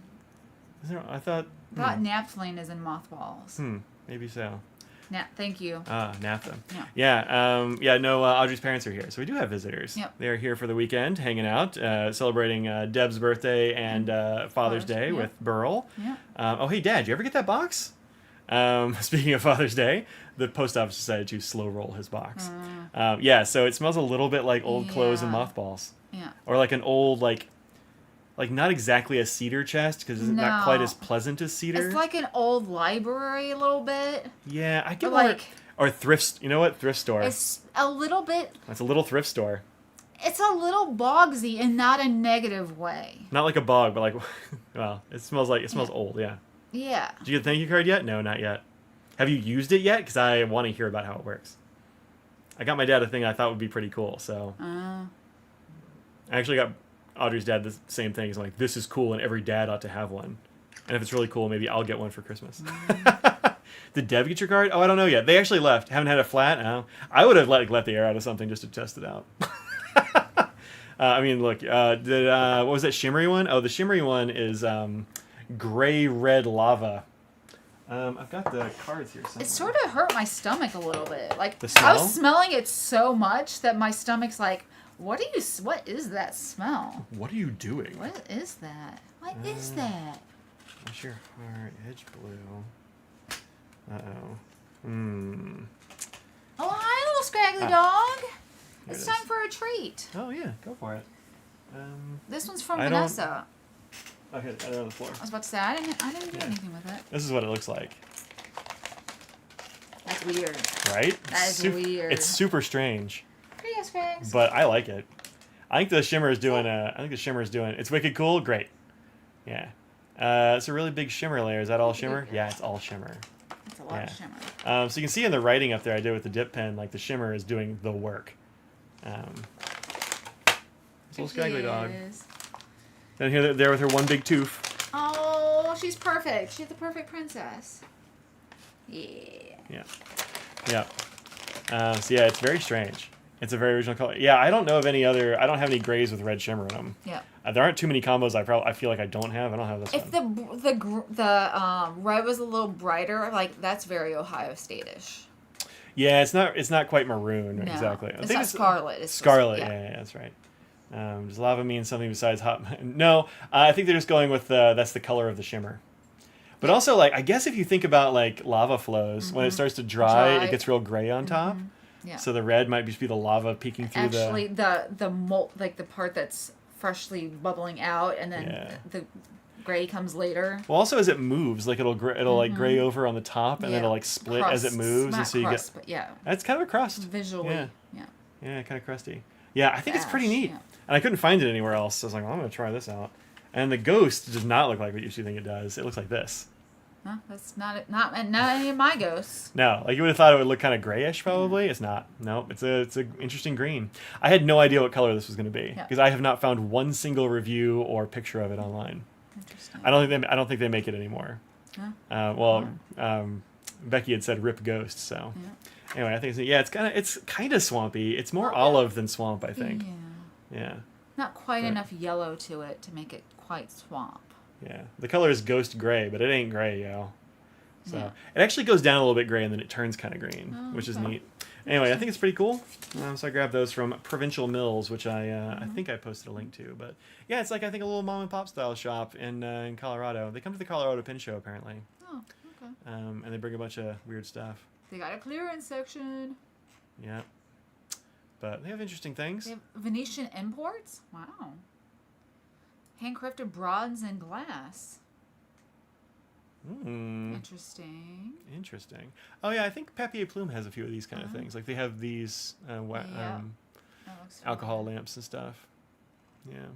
I thought naphthalene is in mothballs. Maybe so. Thank you. Naphtha. Yeah. No, Audrey's parents are here. So we do have visitors. Yep. They're here for the weekend, hanging out, celebrating Deb's birthday and Father's Day with Burl. Yeah. Hey, Dad, you ever get that box? Speaking of Father's Day, the post office decided to slow roll his box. So it smells a little bit like old clothes and mothballs. Yeah. Or like an old, like not exactly a cedar chest because it's not quite as pleasant as cedar. It's like an old library a little bit. Yeah, I get like or thrift. You know what? Thrift store. It's a little bit. It's a little thrift store. It's a little bogsy in not a negative way. Not like a bog, but like, well, it smells old. Yeah. Yeah. Did you get the thank you card yet? No, not yet. Have you used it yet? Because I want to hear about how it works. I got my dad a thing I thought would be pretty cool. So. I actually got Audrey's dad the same thing. He's like, this is cool, and every dad ought to have one. And if it's really cool, maybe I'll get one for Christmas. Did Deb get your card? Oh, I don't know yet. They actually left. Haven't had a flat? Oh. I would have let the air out of something just to test it out. Look, what was that shimmery one? Oh, the shimmery one is gray-red lava. I've got the cards here somewhere. It sort of hurt my stomach a little bit. Like, the smell? I was smelling it so much that my stomach's like, what is that smell? What are you doing? What is that? What is that? What's your heart? Edge blue. Uh-oh. Oh, hi, little scraggly dog. It's time for a treat. Oh, yeah. Go for it. This one's from Vanessa. Okay, they're on the floor. I was about to say, I didn't do anything with it. This is what it looks like. That's weird. Right? That is weird. It's super strange. Here you go, Scraggs. But I like it. I think the shimmer is doing it's wicked cool. Great. Yeah. It's a really big shimmer layer. Is that all shimmer? Yeah, it's all shimmer. It's a lot of shimmer. So you can see in the writing up there I did with the dip pen, like the shimmer is doing the work. Little scraggly dog. Down here, there with her one big tooth. Oh, she's perfect. She's the perfect princess. Yeah. Yeah. It's very strange. It's a very original color. Yeah, I don't know of any other. I don't have any grays with red shimmer in them. Yeah. There aren't too many combos. I feel like I don't have. I don't have this if one. If the red was a little brighter, like that's very Ohio State-ish. Yeah, it's not quite maroon exactly. It's not scarlet. It's scarlet. Yeah, that's right. Does lava mean something besides hot? No, I think they're just going with that's the color of the shimmer. But also, like, I guess if you think about like lava flows, when it starts to dry, it gets real gray on top. Yeah. So the red might just be the lava peeking through the mold, like the part that's freshly bubbling out, and then the gray comes later. Well, also as it moves, like it'll like gray over on the top, and then it'll like split as it moves, and so you get. But yeah. It's kind of a crust. Visually. Yeah. Yeah, kind of crusty. Yeah, I think it's pretty neat, and I couldn't find it anywhere else. So I was like, well, I'm gonna try this out. And the ghost does not look like what you usually think it does. It looks like this. Huh? That's not any of my ghosts. No, like you would have thought it would look kind of grayish. Probably it's not. No, it's an interesting green. I had no idea what color this was going to be because I have not found one single review or picture of it online. Interesting. I don't think they make it anymore. Huh? Becky had said "rip ghost," so Anyway, I think it's kind of swampy. It's more olive than swamp, I think. Yeah. Not quite enough yellow to it to make it quite swamp. Yeah. The color is ghost gray, but it ain't gray, yo. So it actually goes down a little bit gray and then it turns kind of green, which is neat. Anyway, I think it's pretty cool. So I grabbed those from Provincial Mills, which I think I posted a link to. But yeah, it's like I think a little mom and pop style shop in Colorado. They come to the Colorado Pin Show apparently. Oh, okay. And they bring a bunch of weird stuff. They got a clearance section. Yeah. But they have interesting things. They have Venetian imports? Wow. Handcrafted bronze and glass. Interesting. Interesting. Oh yeah, I think Papier Plume has a few of these kind of things. Like they have these alcohol lamps and stuff. Yeah.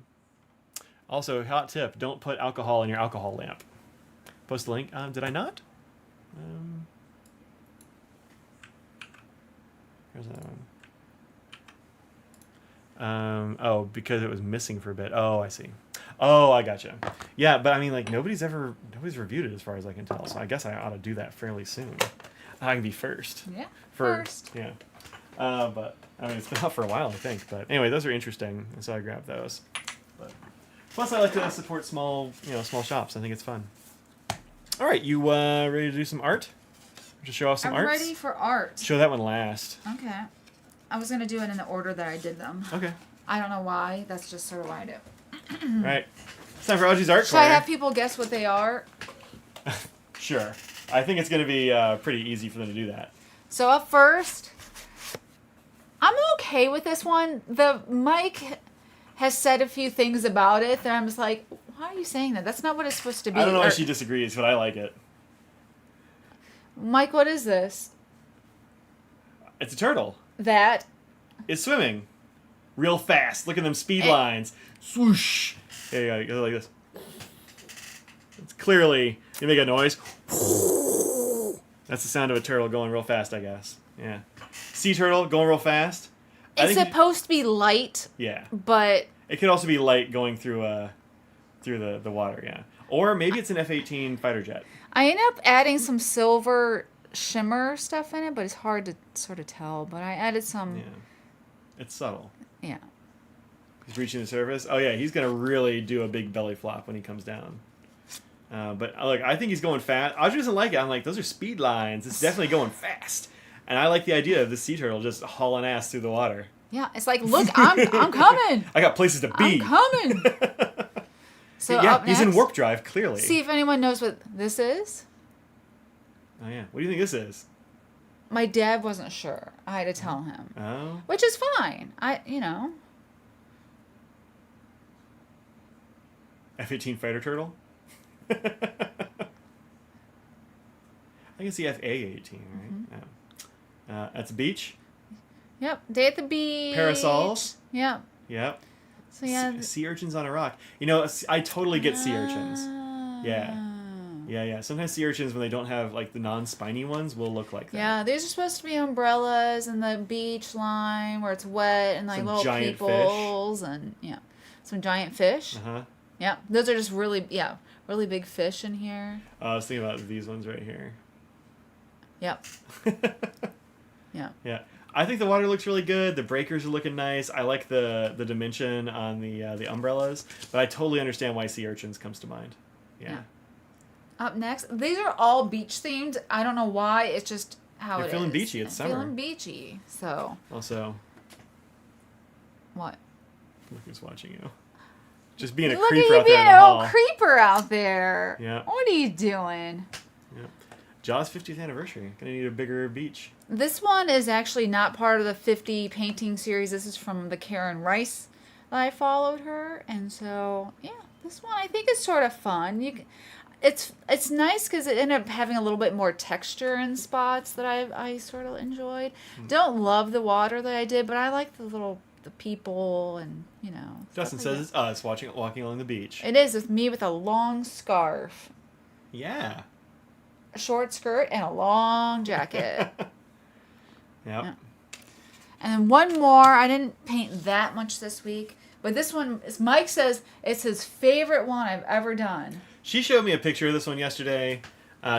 Also, hot tip: don't put alcohol in your alcohol lamp. Post the link. Did I not? Here's another one. Oh, because it was missing for a bit. Oh, I see. Oh, I gotcha. Yeah, but I mean, like nobody's reviewed it as far as I can tell. So I guess I ought to do that fairly soon. I can be first. Yeah. First. Yeah. But I mean, it's been out for a while, I think. But anyway, those are interesting, and so I grabbed those. But plus, I like to support small shops. I think it's fun. All right, you ready to do some art? To show off some art? I'm ready for art. Show that one last. Okay. I was gonna do it in the order that I did them. Okay. I don't know why. That's just sort of why I do. All right. It's time for Audrey's art Should corner. I have people guess what they are? Sure. I think it's going to be pretty easy for them to do that. So up first, I'm okay with this one. The Mike has said a few things about it that I'm just like, why are you saying that? That's not what it's supposed to be. I don't know if she disagrees, but I like it. Mike, what is this? It's a turtle. That. It's swimming. Real fast. Look at them speed lines. Swoosh. There you go. Go like this. It's clearly, you make a noise. That's the sound of a turtle going real fast, I guess. Yeah. Sea turtle going real fast. It's supposed to be light. Yeah. But it could also be light going through the water, yeah. Or maybe it's an F-18 fighter jet. I end up adding some silver shimmer stuff in it, but it's hard to sort of tell. But I added some. Yeah. It's subtle. Yeah. He's reaching the surface. Oh yeah, he's gonna really do a big belly flop when he comes down. But look, I think he's going fast. Audrey doesn't like it. I'm like, those are speed lines. It's definitely going fast. And I like the idea of the sea turtle just hauling ass through the water. Yeah, it's like, look, I'm coming. I got places to be. I'm coming. So yeah, up next, he's in warp drive, clearly. See if anyone knows what this is. Oh yeah, what do you think this is? My dad wasn't sure. I had to tell him. Oh. Which is fine. F-18 fighter turtle? I can see FA-18, right? Mm-hmm. Yeah. That's a beach? Yep. Day at the beach. Parasols? Yep. Yep. So yeah. Sea urchins on a rock. You know, I totally get sea urchins. Yeah. Yeah. Sometimes sea urchins, when they don't have, like, the non-spiny ones, will look like that. Yeah, these are supposed to be umbrellas and the beach line where it's wet and, like, some little giant peoples fish. And, yeah. Some giant fish. Uh-huh. Yeah. Those are just really big fish in here. I was thinking about these ones right here. Yep. Yeah. Yeah. I think the water looks really good. The breakers are looking nice. I like the dimension on the umbrellas, but I totally understand why sea urchins comes to mind. Yeah. Up next, these are all beach themed. I don't know why. It's just how You're it feeling is. beachy. It's summer. Feeling beachy. So. Also. What? Look who's watching you. Just being a Look creeper at out you there in being the an hall. old creeper out there. Yeah. What are you doing? Yeah. Jaws 50th anniversary. Gonna need a bigger beach. This one is actually not part of the 50 painting series. This is from the Karen Rice that I followed her, and so yeah, this one I think is sort of fun. It's nice because it ended up having a little bit more texture in spots that I sort of enjoyed. Don't love the water that I did, but I like the people and Justin says it's us walking along the beach. It is with me with a long scarf. Yeah. A short skirt and a long jacket. Yep. Yeah. And then one more. I didn't paint that much this week, but this one, Mike says it's his favorite one I've ever done. She showed me a picture of this one yesterday.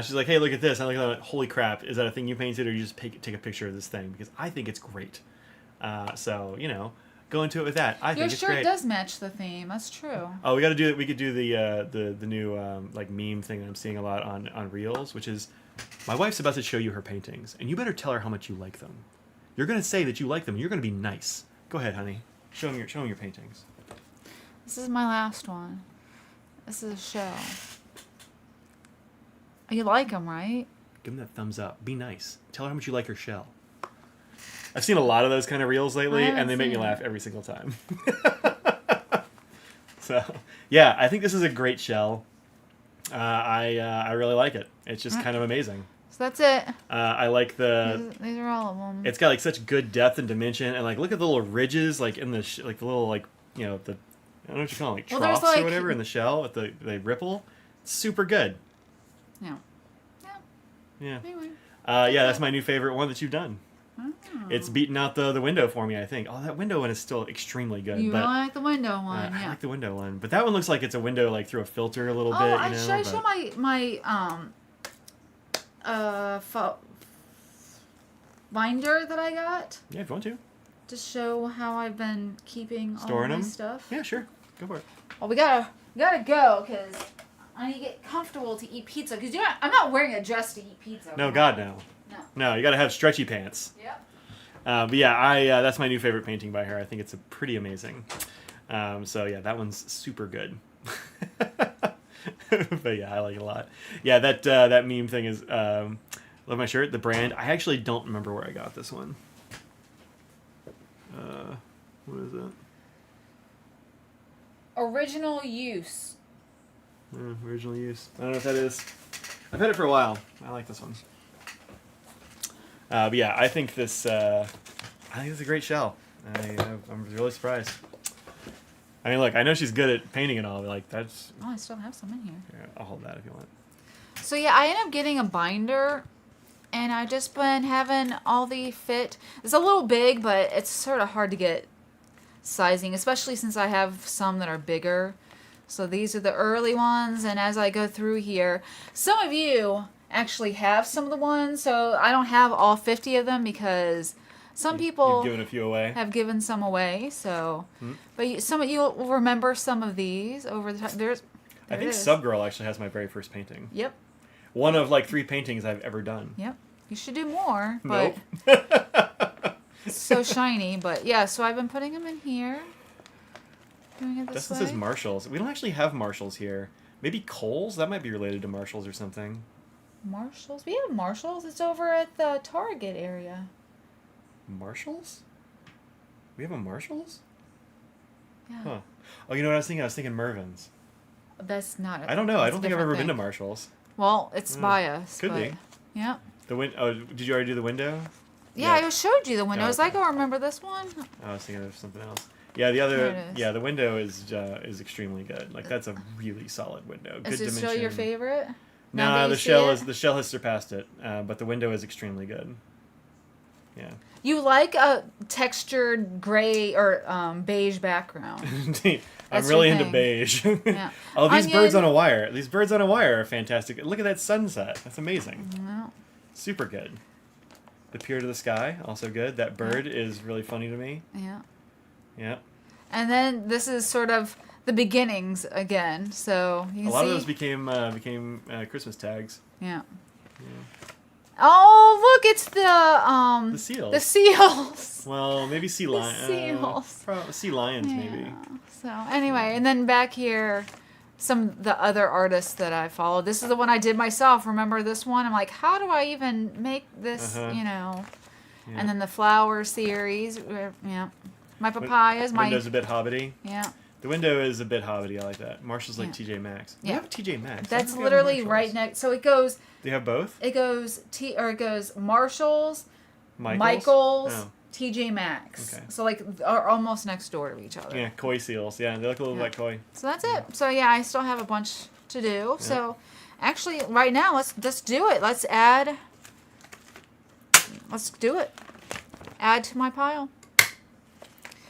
She's like, hey, look at this. I'm like, holy crap, is that a thing you painted, or you just take a picture of this thing? Because I think it's great. So, go into it with that. I think it's great. Your shirt does match the theme. That's true. Oh, we got to do it. We could do the new like meme thing that I'm seeing a lot on Reels, which is my wife's about to show you her paintings, and you better tell her how much you like them. You're gonna say that you like them. And you're gonna be nice. Go ahead, honey. Show them your paintings. This is my last one. This is a shell. You like them, right? Give them that thumbs up. Be nice. Tell her how much you like her shell. I've seen a lot of those kind of reels lately, and they make me laugh every single time. So, yeah, I think this is a great shell. I really like it. It's just kind of amazing. So that's it. I like These are all of them. It's got like such good depth and dimension, and like look at the little ridges, like in the the little like the I don't know what you call them, like troughs or whatever in the shell with the ripple. It's super good. Yeah. Yeah. Anyway. Yeah, that's my new favorite one that you've done. Oh. It's beaten out the window for me, I think. Oh, that window one is still extremely good. You really like the window one, I like the window one, but that one looks like it's a window like through a filter a little bit. Should I show my binder that I got? Yeah, if you want to. To show how I've been keeping Storing all my them? stuff. Yeah, sure. Go for it. Well, we gotta go because I need to get comfortable to eat pizza. Because I'm not wearing a dress to eat pizza. No, God, no. No, you gotta have stretchy pants. Yep. But yeah, that's my new favorite painting by her. I think it's pretty amazing. So yeah, that one's super good. But yeah, I like it a lot. Yeah, that meme thing is love my shirt. The brand, I actually don't remember where I got this one. What is it? Original use. Original use. I don't know what that is. I've had it for a while. I like this one. But yeah, I think this. I think it's a great shell. I'm really surprised. I mean, look, I know she's good at painting and all, but like that's. Oh, I still have some in here. Yeah, I'll hold that if you want. So yeah, I ended up getting a binder, and I just been having all the fit. It's a little big, but it's sort of hard to get sizing, especially since I have some that are bigger. So these are the early ones, and as I go through here, some of you actually have some of the ones, so I don't have all 50 of them because some people You've given a few away. have given some away. So, but some of you will remember some of these over the time. I think Subgirl actually has my very first painting. Yep. One of like 3 paintings I've ever done. Yep. You should do more, but Nope. it's so shiny. But yeah, so I've been putting them in here. Doing it this Dustin way. says Marshalls. We don't actually have Marshalls here. Maybe Kohl's? That might be related to Marshalls or something. Marshalls? We have Marshalls. It's over at the Target area. Marshalls? We have a Marshalls? Yeah. Huh. Oh, you know what I was thinking? I was thinking Mervyn's. That's not. I don't know. I don't think I've ever thing. been to Marshalls. Well, it's by us. Could but, be. Yeah. Oh, did you already do the window? Yeah, I showed you the window. Oh, I was like, oh, remember this one? I was thinking of something else. Yeah, the window is extremely good. Like that's a really solid window. Good Is this dimension. still your favorite? No, the shell has surpassed it, but the window is extremely good. Yeah. You like a textured gray or beige background. I'm really into beige. Yeah. Oh, these birds on a wire. These birds on a wire are fantastic. Look at that sunset. That's amazing. Yeah. Super good. The Pier to the Sky, also good. That bird is really funny to me. Yeah. Yeah. And then this is sort of the beginnings again. So you can see. A lot of those became Christmas tags. Yeah. Oh, look! It's the seals. The seals. Well, maybe sea lions. Seals. Sea lions, maybe. So anyway, and then back here, some of the other artists that I followed. This is the one I did myself. Remember this one? I'm like, how do I even make this? Yeah. And then the flower series. Yeah. My papayas. Window's a bit hobbity. Yeah. The window is a bit hobbity. I like that. Marshall's like TJ Maxx. Yeah. You have TJ Maxx. That's literally right next. So it goes. Do you have both? It goes Marshalls, Michael's, TJ Maxx. Okay. So like are almost next door to each other. Yeah, koi seals. Yeah, they look a little like koi. So that's it. So yeah, I still have a bunch to do. Yeah. So actually, right now let's do it. Let's do it. Add to my pile.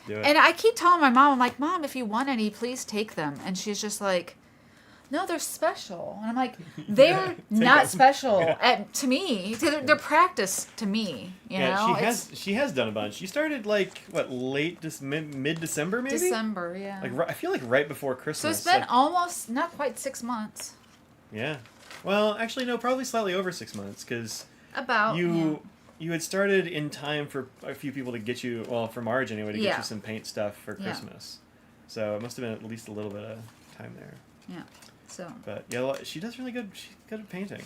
Do it. And I keep telling my mom, I'm like, Mom, if you want any, please take them. And she's just like, no, they're special. And I'm like, they're not special to me. They're practice to me. You know? She has done a bunch. She started like what mid December maybe. December, yeah. Like I feel like right before Christmas. So it's been almost not quite 6 months. Yeah. Well, actually, no, probably slightly over 6 months because you had started in time for a few people to get you, well, for Marge anyway, to get you some paint stuff for Christmas. So it must have been at least a little bit of time there. Yeah. So. But yeah, she does really good. She's good at painting.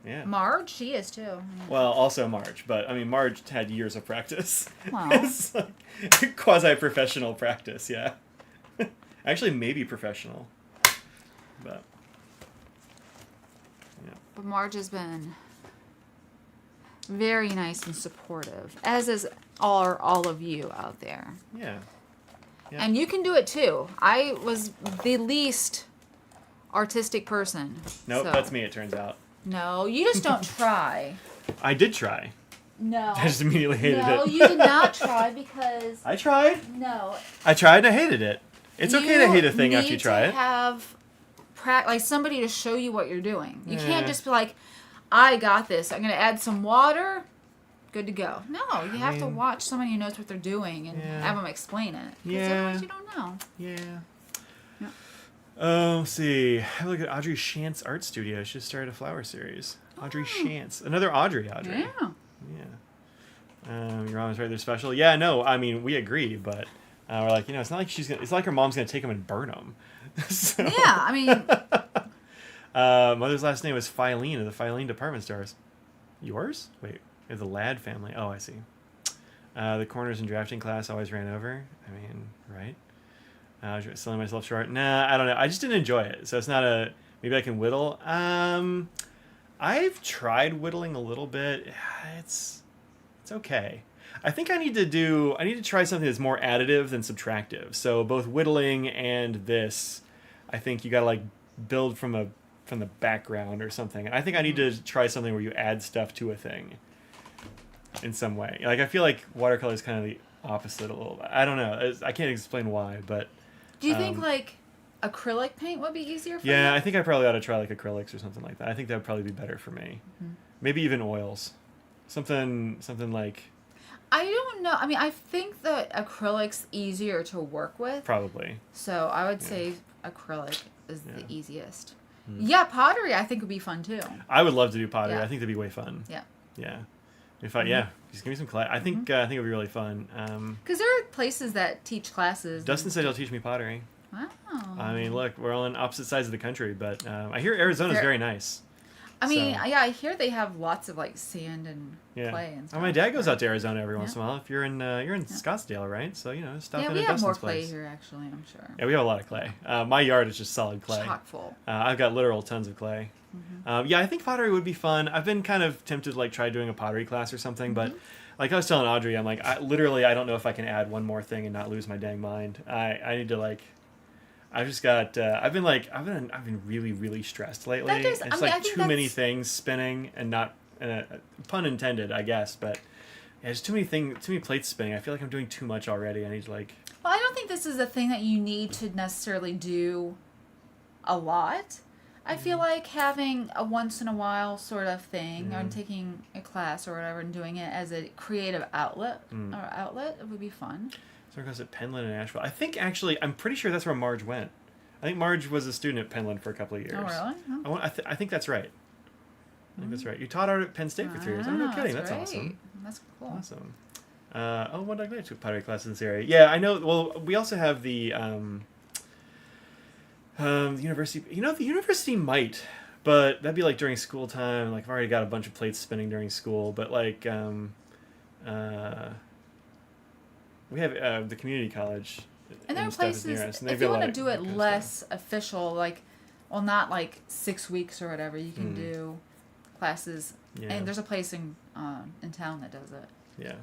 Yeah. Marge, she is too. Yeah. Well, also Marge, but I mean, Marge had years of practice. Wow. It's like quasi-professional practice, yeah. Actually, maybe professional, but. But Marge has been very nice and supportive, as is all of you out there. Yeah. And you can do it too. I was the least artistic person. Nope, so. That's me, it turns out. No, you just don't try. I did try. No. I just immediately hated it. No, you did not try because... I tried. No. I tried and I hated it. It's okay to hate a thing after you try it. You need to have like somebody to show you what you're doing. You can't just be like, I got this. I'm going to add some water. Good to go. No, you have to watch somebody who knows what they're doing and have them explain it. Because otherwise you don't know. Yeah. Let's see. Have a look at Audrey Shant's art studio. She just started a flower series. Audrey Shant's. Another Audrey. Yeah. Yeah. Your mom's right. They're special. Yeah, no, I mean, we agree, but we're like, it's not like it's like her mom's going to take them and burn them. So. Yeah, I mean. Mother's last name was Filene of the Filene department stores. Yours? Wait, the Ladd family. Oh, I see. The corners in drafting class always ran over. I mean, right? Selling myself short. Nah, I don't know. I just didn't enjoy it. So it's not a... Maybe I can whittle. I've tried whittling a little bit. It's okay. I think I need to try something that's more additive than subtractive. So both whittling and this, I think you got to like build from the background or something. And I think I need to try something where you add stuff to a thing in some way. Like I feel like watercolor is kind of the opposite a little bit. I don't know. I can't explain why, but do you think like acrylic paint would be easier for you? Yeah, I think I probably ought to try like acrylics or something like that. I think that would probably be better for me. Mm-hmm. Maybe even oils. Something like... I don't know. I mean, I think that acrylic's easier to work with. Probably. So I would say acrylic is the easiest. Yeah, pottery I think would be fun too. I would love to do pottery. I think that'd be way fun. Yeah. Yeah. If I just give me some clay. I think it would be really fun. Because there are places that teach classes. Dustin said he'll teach me pottery. Wow. I mean, look, we're on opposite sides of the country, but I hear Arizona's very nice. I mean, I hear they have lots of like sand and clay and stuff. My dad goes out to Arizona every once in a while. If you're in Scottsdale, right? So stop in at Dustin's place. Yeah, we have more clay here actually. I'm sure. Yeah, we have a lot of clay. My yard is just solid clay. Chock full. I've got literal tons of clay. Mm-hmm. I think pottery would be fun. I've been kind of tempted to like try doing a pottery class or something, but like I was telling Audrey, I'm like, I don't know if I can add one more thing and not lose my dang mind. I need to like. I've just got. I've been really, really stressed lately. It's like too many things spinning, and not pun intended, I guess. But there's too many plates spinning. I feel like I'm doing too much already. I need to like. Well, I don't think this is a thing that you need to necessarily do a lot. I feel like having a once in a while sort of thing, or taking a class or whatever, and doing it as a creative outlet it would be fun. So it goes at Penland and Asheville. I think actually, I'm pretty sure that's where Marge went. I think Marge was a student at Penland for a couple of years. Oh, really? Oh. I think that's right. I think that's right. You taught art at Penn State for 3 years. I'm not kidding. That's awesome. That's cool. Awesome. What did I go to pottery class in this area? Yeah, I know. Well, we also have the university. The university might, but that'd be like during school time. Like I've already got a bunch of plates spinning during school, but like we have the community college. And there are places, if you want to do it less official, like, well, not like 6 weeks or whatever, you can do classes. Yeah. And there's a place in town that does it. Yeah.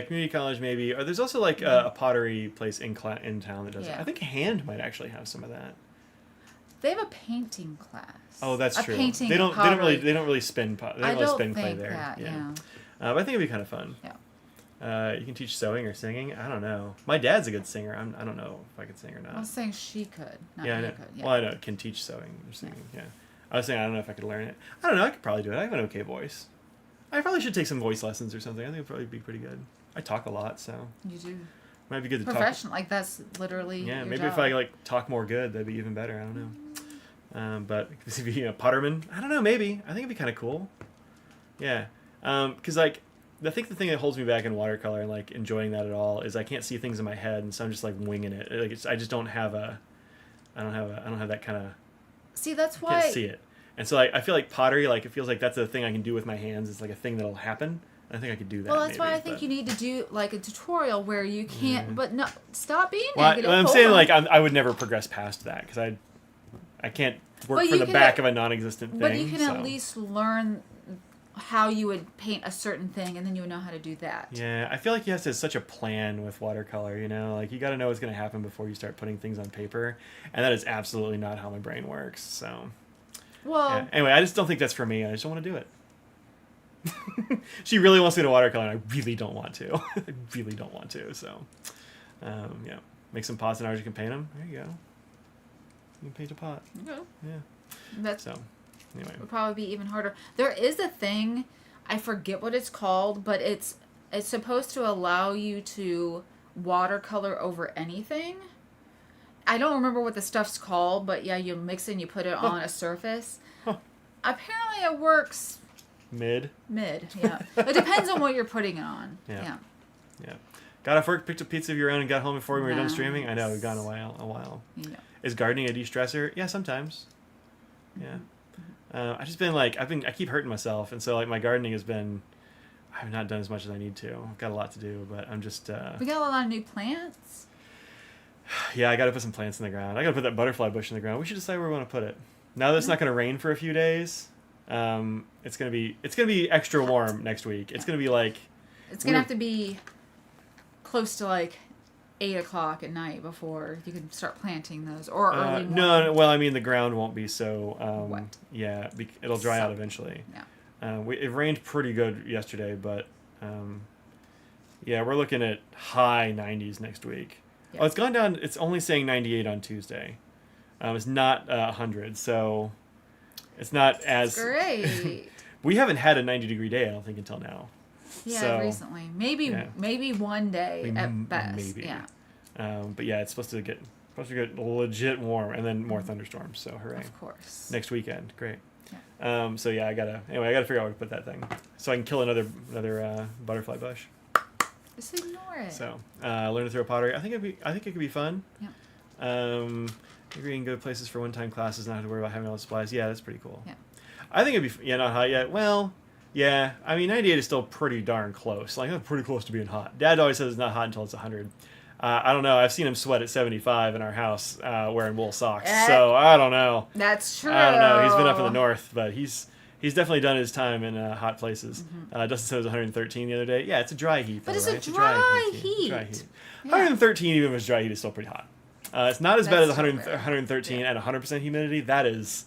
Community college maybe. Or there's also like a pottery place in town that does it. I think Hand might actually have some of that. They have a painting class. Oh, that's true. Painting they don't really spin clay there. That, yeah. But I think it'd be kind of fun. Yeah. You can teach sewing or singing. I don't know. My dad's a good singer. I don't know if I could sing or not. I was saying she could, not yeah, I he know. could. Yeah. Well, I know can teach sewing or singing. Yeah. I was saying I don't know if I could learn it. I don't know. I could probably do it. I have an okay voice. I probably should take some voice lessons or something. I think it'd probably be pretty good. I talk a lot, so You do. might be good to talk. Professional, like that's literally Yeah, your maybe job. if I like talk more good, that'd be even better. I don't know. But if you a potterman, I don't know. Maybe I think it'd be kind of cool. Yeah, because like I think the thing that holds me back in watercolor and like enjoying that at all is I can't see things in my head, and so I'm just like winging it. Like I just don't have I don't have that kind of. See, that's I why. can't see it, and so like I feel like pottery, like it feels like that's a thing I can do with my hands. It's like a thing that'll happen. I think I could do that. Well, that's maybe, why I think you need to do like a tutorial where you can't. But no, stop being negative. I'm Hold saying on. like I would never progress past that because I can't work But from you the can back of a non-existent thing. But you can so. at least learn how you would paint a certain thing, and then you would know how to do that. Yeah, I feel like you have to have such a plan with watercolor, you know? Like, you got to know what's going to happen before you start putting things on paper. And that is absolutely not how my brain works, so... Well... Yeah. Anyway, I just don't think that's for me. I just don't want to do it. She really wants me to watercolor, and I really don't want to. I really don't want to, so... yeah. Make some pots and Audrey can paint them. There you go. You can paint a pot. Okay. Yeah. That's... So... Anyway. Would probably be even harder. There is a thing, I forget what it's called, but it's supposed to allow you to watercolor over anything. I don't remember what the stuff's called, but yeah, you mix it and you put it on a surface. Apparently it works Mid, yeah. It depends on what you're putting it on. Yeah. Got off work, picked up pizza of your own, and got home before we were done streaming? I know, we've gone a while. Yeah. Is gardening a de-stressor? Yeah, sometimes. Yeah. I just been like I keep hurting myself, and so like my gardening has been I've not done as much as I need to. I've got a lot to do, but I'm just We got a lot of new plants. Yeah, I got to put some plants in the ground. I got to put that butterfly bush in the ground. We should decide where we want to put it. Now that it's not going to rain for a few days, it's gonna be extra warm next week. It's gonna be like it's gonna have to be close to like 8 o'clock at night before you can start planting those, or early morning. No, well, I mean the ground won't be so wet. Yeah, it'll dry out eventually. Yeah. It rained pretty good yesterday, but yeah, we're looking at high 90s next week. Yeah. Oh, it's gone down. It's only saying 98 on Tuesday. It's not 100, so it's not as great. We haven't had a 90-degree day, I don't think, until now. Yeah, so, recently. Maybe one day at best. Maybe. Yeah. But yeah, it's supposed to get legit warm, and then more thunderstorms. So hooray! Of course. Next weekend, great. Yeah. So yeah, I gotta figure out where to put that thing, so I can kill another butterfly bush. Just ignore it. So learn to throw pottery. I think it could be fun. Yeah. Maybe you can go to places for one-time classes, not have to worry about having all the supplies. Yeah, that's pretty cool. Yeah. I think it'd be not hot yet. Well, yeah. I mean, 98 is still pretty darn close. Like that's pretty close to being hot. Dad always says it's not hot until it's 100. I don't know. I've seen him sweat at 75 in our house wearing wool socks. So I don't know. That's true. I don't know. He's been up in the north, but he's definitely done his time in hot places. Mm-hmm. Dustin said it was 113 the other day. Yeah, it's a dry heat. But though, it's right? a dry heat. Dry heat. Yeah. 113, even if it's dry heat, is still pretty hot. It's not as bad as That's 113 at 100% humidity. That is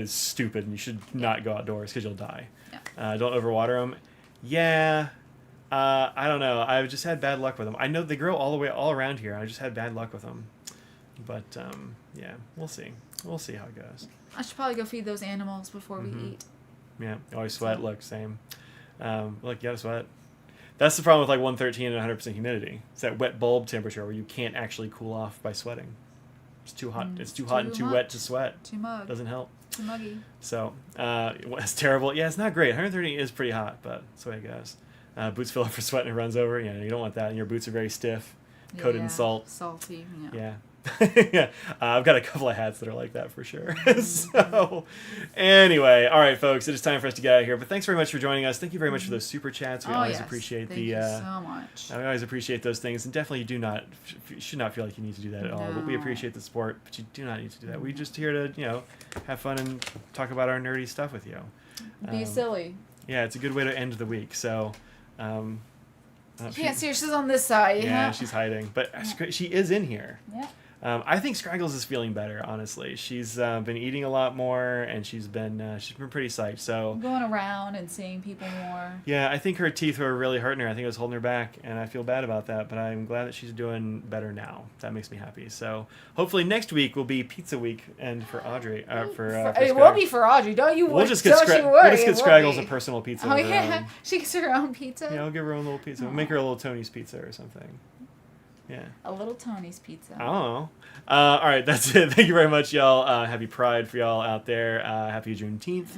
stupid, and you should not go outdoors because you'll die. Yeah. Don't overwater them. Yeah. I don't know. I've just had bad luck with them. I know they grow all around here. I just had bad luck with them. But yeah, we'll see. We'll see how it goes. I should probably go feed those animals before we eat. Yeah, always sweat. Look, same. Look, you gotta sweat. That's the problem with like 113 and 100% humidity. It's that wet bulb temperature where you can't actually cool off by sweating. It's too hot. It's too hot and too wet to sweat. Too muggy. Doesn't help. Too muggy. So it's terrible. Yeah, it's not great. 130 is pretty hot, but that's the way it goes. Boots fill up for sweat and it runs over. Yeah, you don't want that. And your boots are very stiff, coated in salt. Salty. Yeah. Yeah. I've got a couple of hats that are like that for sure. So anyway, all right, folks, it is time for us to get out of here. But thanks very much for joining us. Thank you very much for those super chats. We always appreciate Thank you so much. I always appreciate those things, and definitely you should not feel like you need to do that at all. But we appreciate the support, but you do not need to do that. We're just here to have fun and talk about our nerdy stuff with you. Be silly. Yeah, it's a good way to end the week. So. You can't see her. She's on this side. Yeah, she's hiding, but she is in here. Yeah. I think Scraggles is feeling better. Honestly, she's been eating a lot more, and she's been pretty psyched. So going around and seeing people more. Yeah, I think her teeth were really hurting her. I think it was holding her back, and I feel bad about that. But I'm glad that she's doing better now. That makes me happy. So hopefully next week will be pizza week, and for Audrey, it will be for Audrey. Don't you worry. We'll just get Scraggles a personal pizza. Oh yeah, she gets her own pizza. Yeah, I'll give her own little pizza. We'll make her a little Tony's pizza or something. Yeah. A little Tony's pizza. I don't know. All right, that's it. Thank you very much, y'all. Happy Pride for y'all out there. Happy Juneteenth.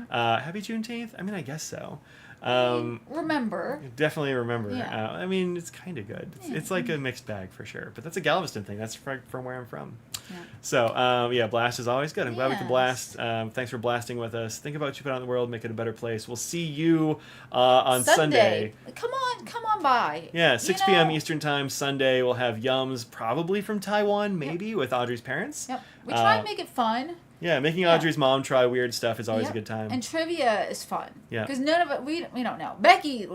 Happy Juneteenth? I mean, I guess so. Remember. Definitely remember. Yeah. I mean, it's kind of good. It's like a mixed bag for sure. But that's a Galveston thing. That's from where I'm from. Yeah. So, blast is always good. I'm glad we can blast. Thanks for blasting with us. Think about what you put out in the world, make it a better place. We'll see you on Sunday. Come on by. Yeah, 6 p.m. Eastern Time, Sunday. We'll have yums, probably from Taiwan, maybe, with Audrey's parents. Yep. We try and make it fun. Yeah, making Audrey's mom try weird stuff is always a good time. And trivia is fun. Yeah. Because none of it, we don't know. Becky,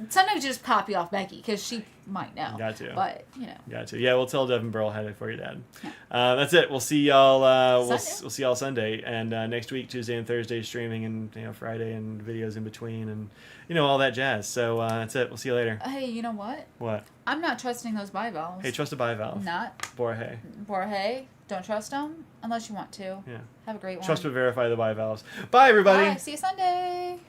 sometimes you just pop you off Becky because she might know. Got to. But, Got to. Yeah, we'll tell Devin Burrell had it for your dad. Yeah. That's it. We'll see y'all. We'll see y'all Sunday, and next week Tuesday and Thursday streaming, and Friday and videos in between, and all that jazz. So that's it. We'll see you later. Hey, you know what? What? I'm not trusting those bivalves. Hey, trust a bivalve. Not. Borhe. Don't trust them unless you want to. Yeah. Have a great one. Trust but verify the bivalves. Bye, everybody. Bye. See you Sunday.